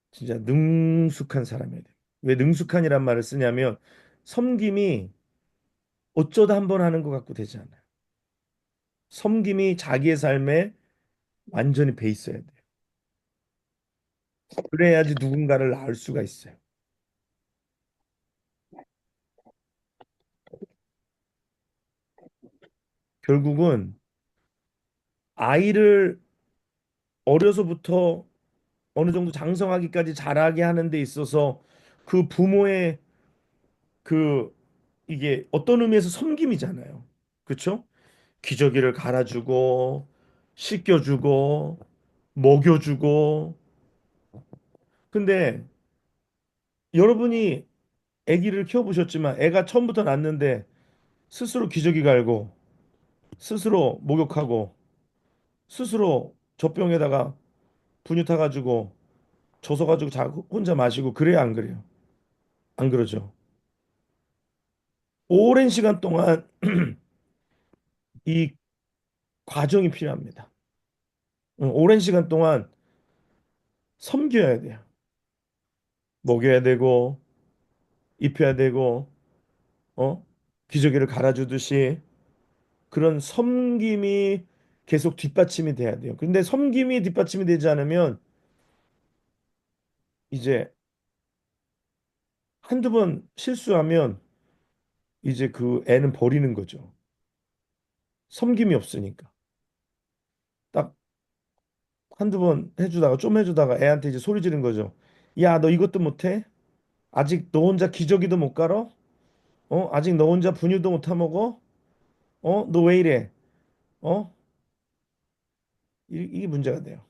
진짜 능숙한 사람이어야 돼요. 왜 능숙한이란 말을 쓰냐면 섬김이 어쩌다 한 번 하는 것 같고 되지 않아요. 섬김이 자기의 삶에 완전히 배 있어야 돼요. 그래야지 누군가를 낳을 수가 있어요. 결국은 아이를 어려서부터 어느 정도 장성하기까지 자라게 하는 데 있어서 그 부모의 그 이게 어떤 의미에서 섬김이잖아요. 그렇죠? 기저귀를 갈아주고 씻겨주고 먹여주고 근데 여러분이 아기를 키워보셨지만 애가 처음부터 낳는데 스스로 기저귀 갈고 스스로 목욕하고 스스로 젖병에다가 분유 타가지고 젖어가지고 혼자 마시고 그래야 안 그래요? 안 그러죠? 오랜 시간 동안 이 과정이 필요합니다. 오랜 시간 동안 섬겨야 돼요. 먹여야 되고 입혀야 되고 어? 기저귀를 갈아주듯이 그런 섬김이 계속 뒷받침이 돼야 돼요. 근데 섬김이 뒷받침이 되지 않으면 이제 한두 번 실수하면 이제 그 애는 버리는 거죠. 섬김이 없으니까. 딱 한두 번 해주다가 좀 해주다가 애한테 이제 소리 지른 거죠. 야, 너 이것도 못해? 아직 너 혼자 기저귀도 못 갈아? 아직 너 혼자 분유도 못 타먹어? 너 왜 이래? 어? 이게 문제가 돼요.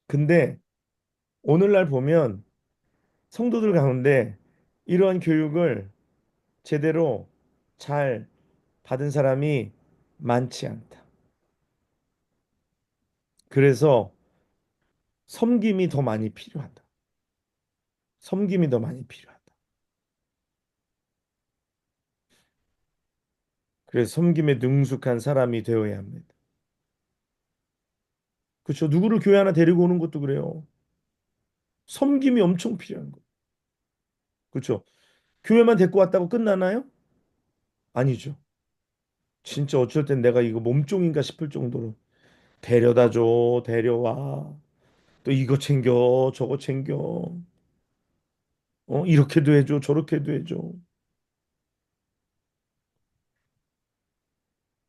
근데 오늘날 보면 성도들 가운데 이러한 교육을 제대로 잘 받은 사람이 많지 않다. 그래서 섬김이 더 많이 필요하다. 섬김이 더 많이 필요하다. 그래서 섬김에 능숙한 사람이 되어야 합니다. 그렇죠. 누구를 교회 하나 데리고 오는 것도 그래요. 섬김이 엄청 필요한 거예요. 그렇죠. 교회만 데리고 왔다고 끝나나요? 아니죠. 진짜 어쩔 땐 내가 이거 몸종인가 싶을 정도로 데려다 줘, 데려와. 또 이거 챙겨, 저거 챙겨. 이렇게도 해줘, 저렇게도 해줘.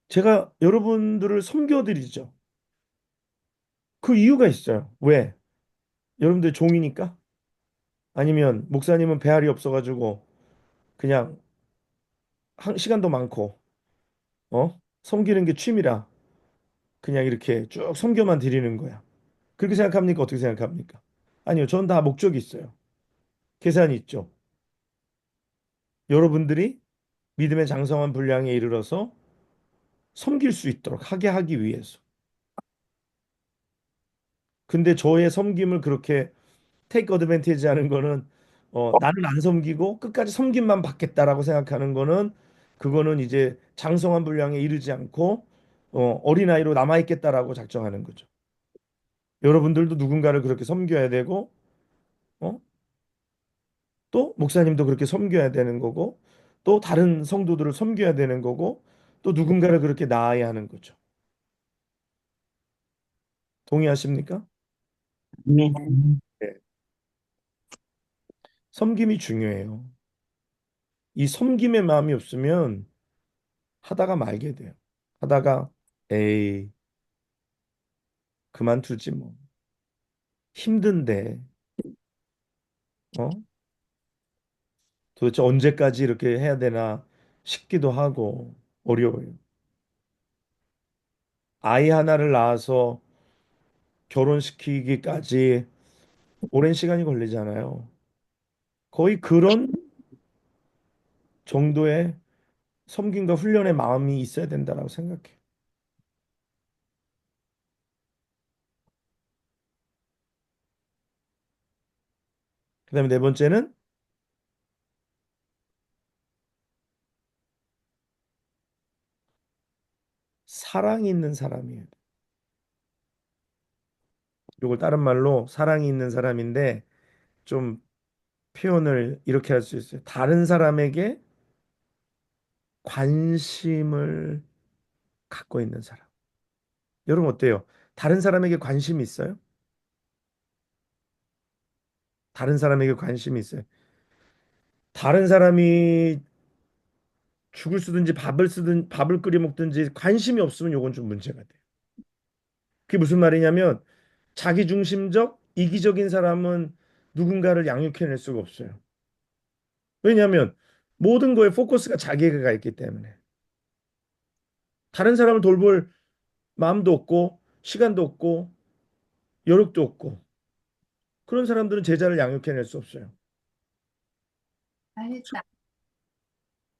제가 여러분들을 섬겨드리죠. 그 이유가 있어요. 왜? 여러분들 종이니까? 아니면 목사님은 배알이 없어가지고 그냥 시간도 많고, 섬기는 게 취미라 그냥 이렇게 쭉 섬겨만 드리는 거야. 그렇게 생각합니까? 어떻게 생각합니까? 아니요. 저는 다 목적이 있어요. 계산이 있죠. 여러분들이 믿음의 장성한 분량에 이르러서 섬길 수 있도록 하게 하기 위해서. 근데 저의 섬김을 그렇게 테이크 어드밴티지 하는 거는 나는 안 섬기고 끝까지 섬김만 받겠다라고 생각하는 거는 그거는 이제 장성한 분량에 이르지 않고 어린아이로 남아있겠다라고 작정하는 거죠. 여러분들도 누군가를 그렇게 섬겨야 되고 어? 또 목사님도 그렇게 섬겨야 되는 거고 또 다른 성도들을 섬겨야 되는 거고 또 누군가를 그렇게 낳아야 하는 거죠. 동의하십니까? 네. 네. 섬김이 중요해요. 이 섬김의 마음이 없으면 하다가 말게 돼요. 하다가 에이 그만두지 뭐 힘든데 어 도대체 언제까지 이렇게 해야 되나 싶기도 하고 어려워요. 아이 하나를 낳아서 결혼시키기까지 오랜 시간이 걸리잖아요. 거의 그런 정도의 섬김과 훈련의 마음이 있어야 된다라고 생각해요. 그다음에 네 번째는 사랑이 있는 사람이에요. 이걸 다른 말로 사랑이 있는 사람인데 좀 표현을 이렇게 할 수 있어요. 다른 사람에게 관심을 갖고 있는 사람. 여러분 어때요? 다른 사람에게 관심이 있어요? 다른 사람에게 관심이 있어요. 다른 사람이 죽을 쓰든지 밥을 끓여 먹든지 관심이 없으면 요건 좀 문제가 돼요. 그게 무슨 말이냐면 자기중심적 이기적인 사람은 누군가를 양육해낼 수가 없어요. 왜냐하면 모든 거에 포커스가 자기에게 가 있기 때문에 다른 사람을 돌볼 마음도 없고 시간도 없고 여력도 없고 그런 사람들은 제자를 양육해낼 수 없어요. 알겠다.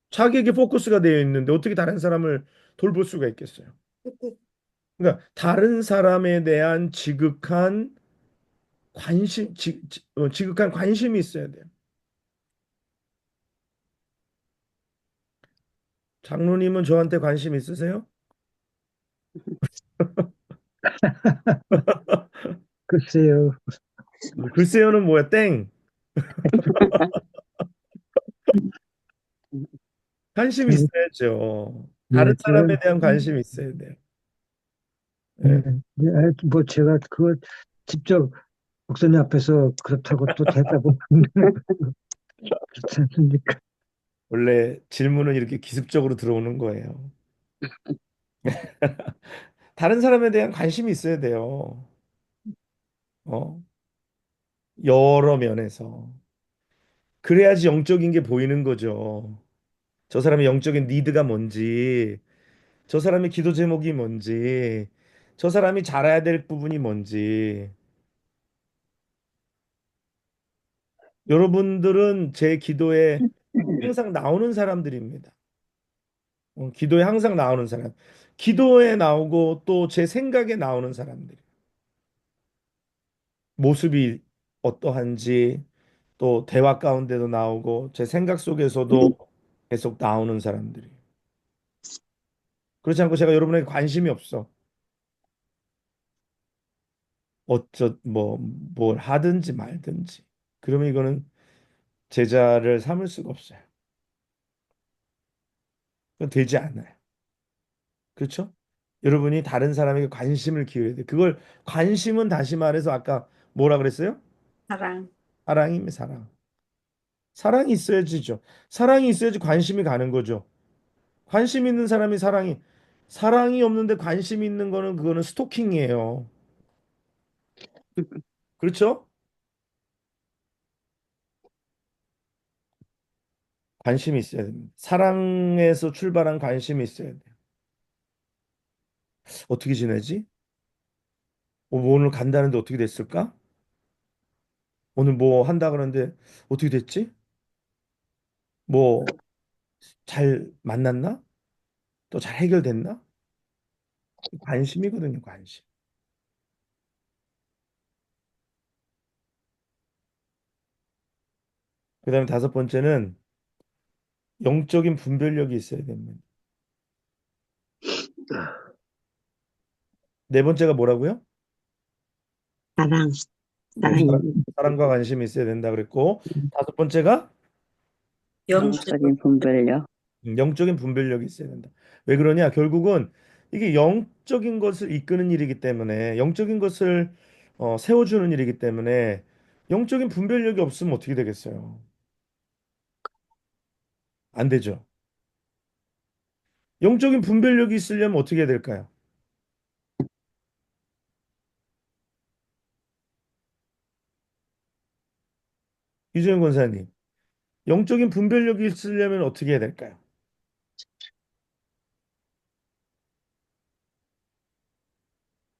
자기에게 포커스가 되어 있는데 어떻게 다른 사람을 돌볼 수가 있겠어요? 그러니까 다른 사람에 대한 지극한 관심이 있어야 돼요. 장로님은 저한테 관심 있으세요? 글쎄요. 글쎄요는 뭐야? 땡. 관심 저, 있어야죠. 다른 예, 사람에 대한 관심이 있어야 돼요. 예, 예. 뭐 제가 그거 직접 목사님 앞에서 그렇다고 또 대답은 그렇지 않습니까? 원래 질문은 이렇게 기습적으로 들어오는 거예요. 다른 사람에 대한 관심이 있어야 돼요. 어? 여러 면에서. 그래야지 영적인 게 보이는 거죠. 저 사람의 영적인 니드가 뭔지, 저 사람의 기도 제목이 뭔지, 저 사람이 잘해야 될 부분이 뭔지. 여러분들은 제 기도에 항상 나오는 사람들입니다. 기도에 항상 나오는 사람. 기도에 나오고 또 제 생각에 나오는 사람들. 모습이 어떠한지 또 대화 가운데도 나오고 제 생각 속에서도 계속 나오는 사람들이. 그렇지 않고 제가 여러분에게 관심이 없어. 뭘 하든지 말든지. 그러면 이거는 제자를 삼을 수가 없어요. 그건 되지 않아요. 그렇죠? 여러분이 다른 사람에게 관심을 기울여야 돼. 그걸 관심은 다시 말해서 아까 뭐라 그랬어요? 사랑. 사랑입니다, 사랑. 사랑이 있어야지죠. 사랑이 있어야지 관심이 가는 거죠. 관심 있는 사람이 사랑이 없는데 관심 있는 거는 그거는 스토킹이에요. 그렇죠? 관심이 있어야 됩니다. 사랑에서 출발한 관심이 있어야 돼요. 어떻게 지내지? 뭐 오늘 간다는데 어떻게 됐을까? 오늘 뭐 한다 그러는데 어떻게 됐지? 뭐 잘 만났나? 또 잘 해결됐나? 관심이거든요, 관심. 그다음에 다섯 번째는 영적인 분별력이 있어야 됩니다. 네 번째가 뭐라고요? 사랑, 사랑, 사랑이 사랑과 관심이 있어야 된다 그랬고 다섯 번째가 영적 영적인 분별력. 영적인 분별력이 있어야 된다. 왜 그러냐? 결국은 이게 영적인 것을 이끄는 일이기 때문에 영적인 것을 세워주는 일이기 때문에 영적인 분별력이 없으면 어떻게 되겠어요? 안 되죠. 영적인 분별력이 있으려면 어떻게 해야 될까요? 이재용 권사님, 영적인 분별력이 있으려면 어떻게 해야 될까요?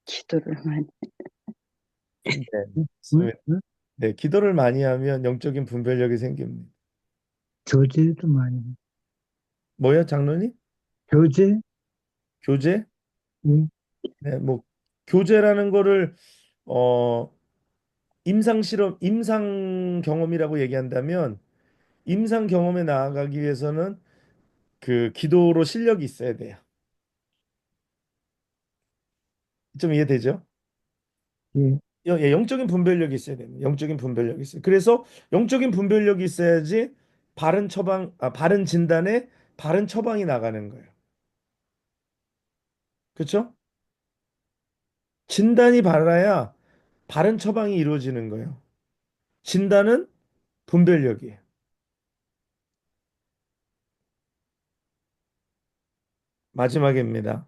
기도를 많이. 네, 응? 맞습니다. 응? 네, 기도를 많이 하면 영적인 분별력이 생깁니다. 교제도 많이. 뭐야, 장로님? 교제? 교제? 응? 네, 뭐 교제라는 거를 어 임상 실험, 임상 경험이라고 얘기한다면 임상 경험에 나아가기 위해서는 그 기도로 실력이 있어야 돼요. 좀 이해되죠? 예, 예, 영적인 분별력이 있어야 됩니다. 영적인 분별력이 있어요. 그래서 영적인 분별력이 있어야지 바른 진단에 바른 처방이 나가는 거예요. 그렇죠? 진단이 바라야 바른 처방이 이루어지는 거예요. 진단은 분별력이에요. 마지막입니다.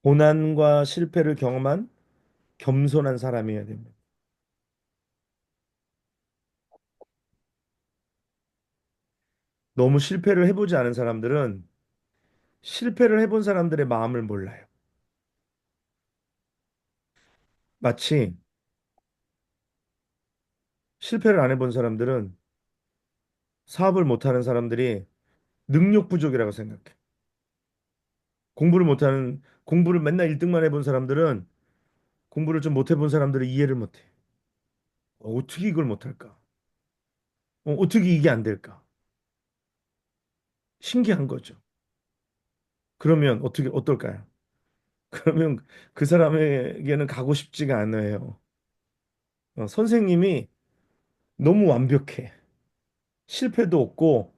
고난과 실패를 경험한 겸손한 사람이어야 됩니다. 너무 실패를 해보지 않은 사람들은 실패를 해본 사람들의 마음을 몰라요. 마치 실패를 안 해본 사람들은 사업을 못하는 사람들이 능력 부족이라고 생각해. 공부를 맨날 1등만 해본 사람들은 공부를 좀 못 해본 사람들을 이해를 못해. 어떻게 이걸 못할까? 어떻게 이게 안 될까? 신기한 거죠. 그러면 어떨까요? 그러면 그 사람에게는 가고 싶지가 않아요. 선생님이 너무 완벽해. 실패도 없고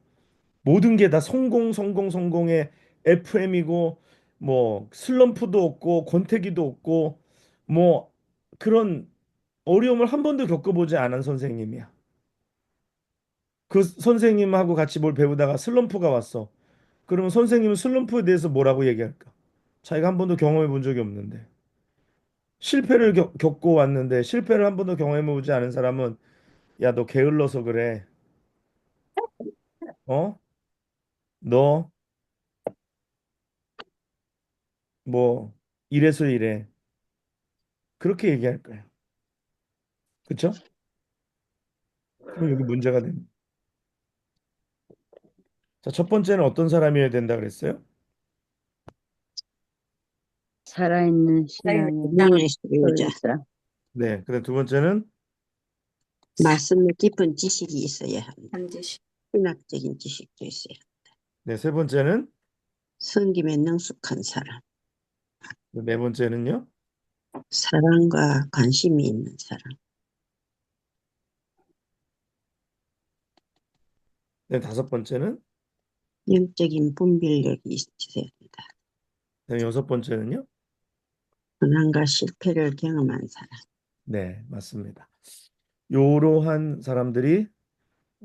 모든 게 다 성공, 성공, 성공의 FM이고 뭐 슬럼프도 없고 권태기도 없고 뭐 그런 어려움을 한 번도 겪어보지 않은 선생님이야. 그 선생님하고 같이 뭘 배우다가 슬럼프가 왔어. 그러면 선생님은 슬럼프에 대해서 뭐라고 얘기할까? 자기가 한 번도 경험해 본 적이 없는데. 실패를 겪고 왔는데 실패를 한 번도 경험해 보지 않은 사람은 야, 너 게을러서 그래. 어? 너 뭐 이래서 이래. 그렇게 얘기할 거예요. 그쵸? 그럼 여기 문제가 됩니다. 자, 첫 번째는 어떤 사람이어야 된다 그랬어요? 살아있는 신앙의 신앙의 소유자. 소유자. 네. 그다음 두 번째는 말씀에 깊은 지식이 있어야 합니다. 반드시 신학적인 지식도 있어야 합니다. 네, 세 번째는 섬김에 능숙한 사람, 네 번째는요. 사랑과 관심이 있는 사람, 네, 다섯 번째는 영적인 분별력이 있어야 합니다. 네, 여섯 번째는요. 고난과 실패를 경험한 사람, 네, 맞습니다. 요러한 사람들이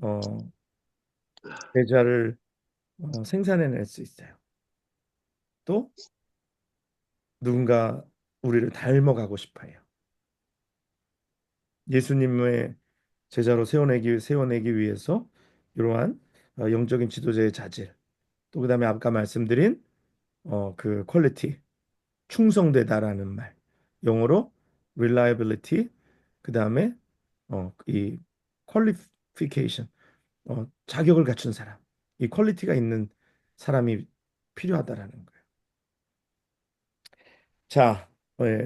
어, 제자를 생산해낼 수 있어요. 또 누군가 우리를 닮아가고 싶어요. 예수님의 제자로 세워내기 위해서 이러한 영적인 지도자의 자질, 또 그다음에 아까 말씀드린 그 퀄리티, 충성되다라는 말, 영어로 reliability, 그다음에 이 qualification, 자격을 갖춘 사람, 이 퀄리티가 있는 사람이 필요하다라는 거예요. 자,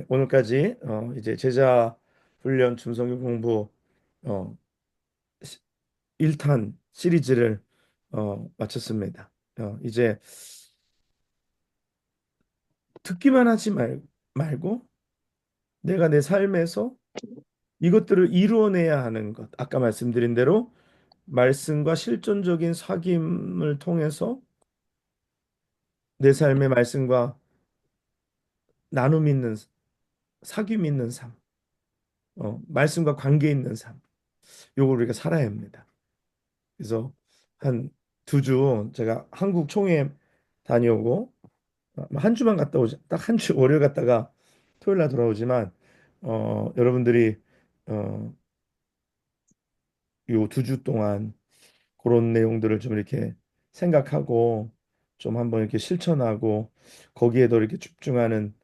오늘까지 이제 제자 훈련 중성교 공부 어, 1탄 시리즈를 마쳤습니다. 이제 듣기만 하지 말고 내가 내 삶에서 이것들을 이루어내야 하는 것. 아까 말씀드린 대로 말씀과 실존적인 사귐을 통해서 내 삶의 말씀과 나눔 있는 사귐 있는 삶, 말씀과 관계 있는 삶. 요걸 우리가 살아야 합니다. 그래서 한 두 주 제가 한국 총회 다녀오고 한 주만 갔다 오지 딱 한 주 월요일 갔다가 토요일 날 돌아오지만 여러분들이 어, 요 2주 동안 그런 내용들을 좀 이렇게 생각하고 좀 한번 이렇게 실천하고 거기에 더 이렇게 집중하는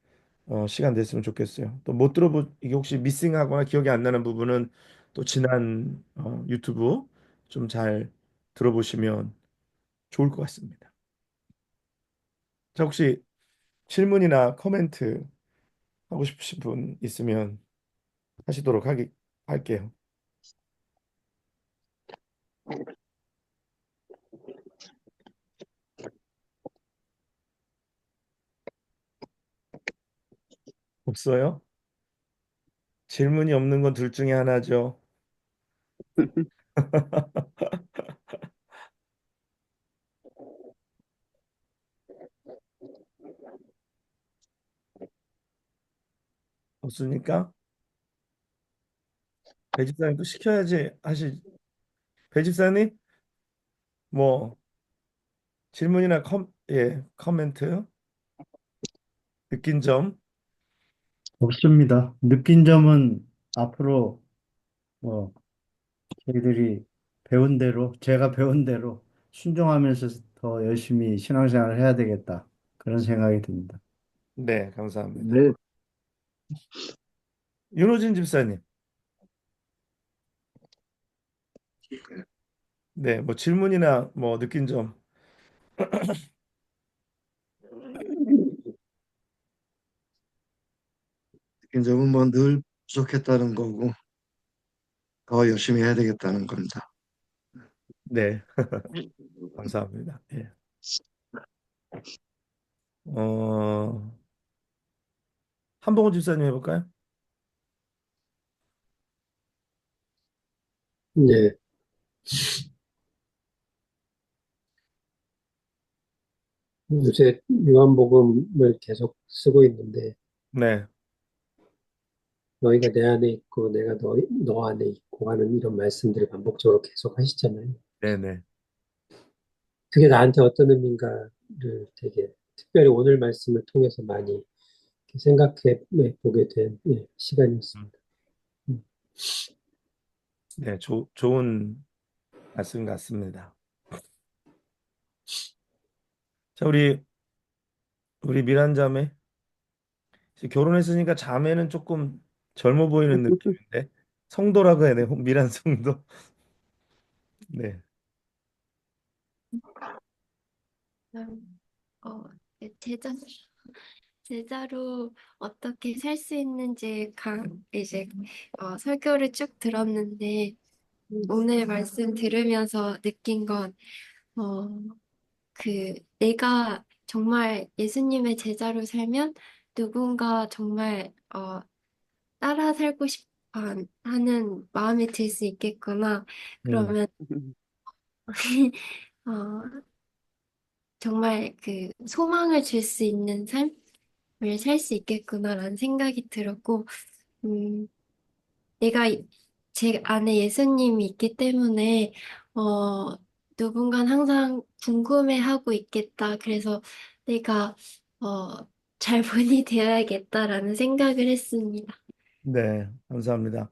시간 됐으면 좋겠어요. 또 못 들어보 이게 혹시 미싱하거나 기억이 안 나는 부분은 또 지난 유튜브 좀 잘 들어보시면 좋을 것 같습니다. 자, 혹시 질문이나 코멘트 하고 싶으신 분 있으면 하시도록 할게요. 없어요? 질문이 없는 건 둘 중에 하나죠. 없으니까 배 집사님 또 시켜야지 하시. 배 집사님 뭐 질문이나 코멘트 느낀 점. 없습니다. 느낀 점은 앞으로 뭐 저희들이 배운 대로, 제가 배운 대로 순종하면서 더 열심히 신앙생활을 해야 되겠다. 그런 생각이 듭니다. 네, 감사합니다. 네, 윤호진 집사님. 네, 뭐 질문이나 뭐 느낀 점. 느낀 점은 뭐 늘 부족했다는 거고 더 열심히 해야 되겠다는 겁니다. 네, 감사합니다. 예. 어, 한봉훈 집사님 해볼까요? 네, 요새 요한복음을 계속 쓰고 있는데, 네, 너희가 내 안에 있고 내가 너 안에 있고 하는 이런 말씀들을 반복적으로 계속 하시잖아요. 네, 네, 그게 나한테 어떤 의미인가를 되게 특별히 오늘 말씀을 통해서 많이 이렇게 생각해 보게 된 음, 시간이었습니다. 음. 네, 좋은 말씀 같습니다. 자, 우리 미란 자매 이제 결혼했으니까 자매는 조금 젊어 보이는 느낌인데 성도라고 해야 돼. 미란 성도. 네, 어, 제자, 제자로 어떻게 살 수 있는지 이제 설교를 쭉 들었는데 오늘 말씀 들으면서 느낀 건 어, 내가 정말 예수님의 제자로 살면 누군가 정말 따라 살고 싶어 하는 마음이 들 수 있겠구나. 음, 그러면 어, 정말 소망을 줄 수 있는 삶을 살 수 있겠구나라는 생각이 들었고, 음, 내가 제 안에 예수님이 있기 때문에, 누군가는 항상 궁금해하고 있겠다. 그래서 내가, 잘 본이 되어야겠다라는 생각을 했습니다. 네, 감사합니다.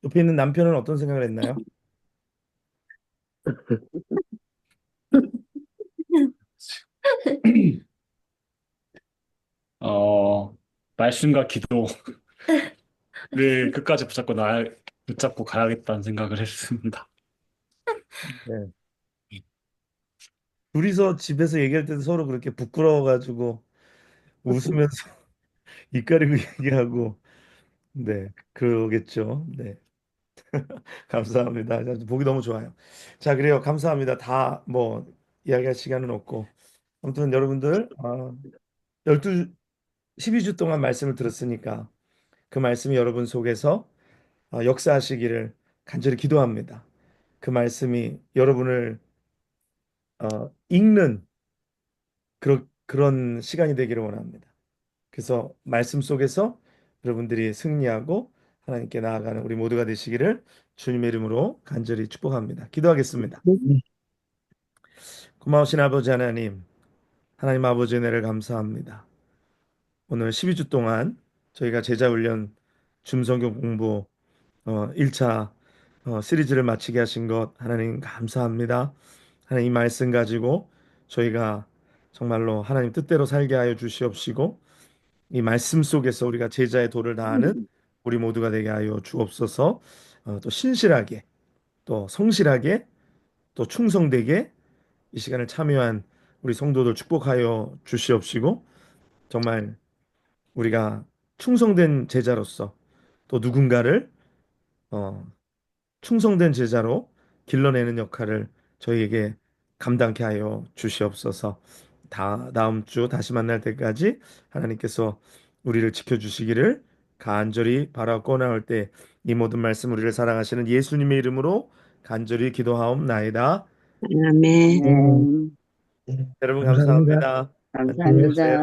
옆에 있는 남편은 어떤 생각을 했나요? 어, 말씀과 기도를 끝까지 붙잡고 가야겠다는 생각을 했습니다. 네. 둘이서 집에서 얘기할 때도 서로 그렇게 부끄러워가지고 웃으면서 입 가리고 얘기하고 네, 그러겠죠. 네, 감사합니다. 보기 너무 좋아요. 자, 그래요. 감사합니다. 다 뭐 이야기할 시간은 없고 아무튼 여러분들 12, 12주 동안 말씀을 들었으니까 그 말씀이 여러분 속에서 역사하시기를 간절히 기도합니다. 그 말씀이 여러분을 읽는 그런 시간이 되기를 원합니다. 그래서 말씀 속에서 여러분들이 승리하고 하나님께 나아가는 우리 모두가 되시기를 주님의 이름으로 간절히 축복합니다. 기도하겠습니다. 고마우신 아버지 하나님, 하나님 아버지 은혜를 감사합니다. 오늘 12주 동안 저희가 제자 훈련 줌성경 공부 1차 시리즈를 마치게 하신 것 하나님 감사합니다. 하나님 이 말씀 가지고 저희가 정말로 하나님 뜻대로 살게 하여 주시옵시고 이 말씀 속에서 우리가 제자의 도를 다하는 우리 모두가 되게 하여 주옵소서. 또 신실하게 또 성실하게 또 충성되게 이 시간을 참여한 우리 성도들 축복하여 주시옵시고 정말 우리가 충성된 제자로서 또 누군가를 어, 충성된 제자로 길러내는 역할을 저희에게 감당케 하여 주시옵소서. 다음 주 다시 만날 때까지 하나님께서 우리를 지켜주시기를 간절히 바라고 나올 때 이 모든 말씀 우리를 사랑하시는 예수님의 이름으로 간절히 기도하옵나이다. 아멘. 아멘. 여러분 감사합니다. 감사합니다. 안녕히 감사합니다. 계세요.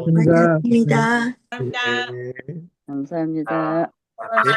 고맙습니다. 고맙습니다. 네. 감사합니다. 네.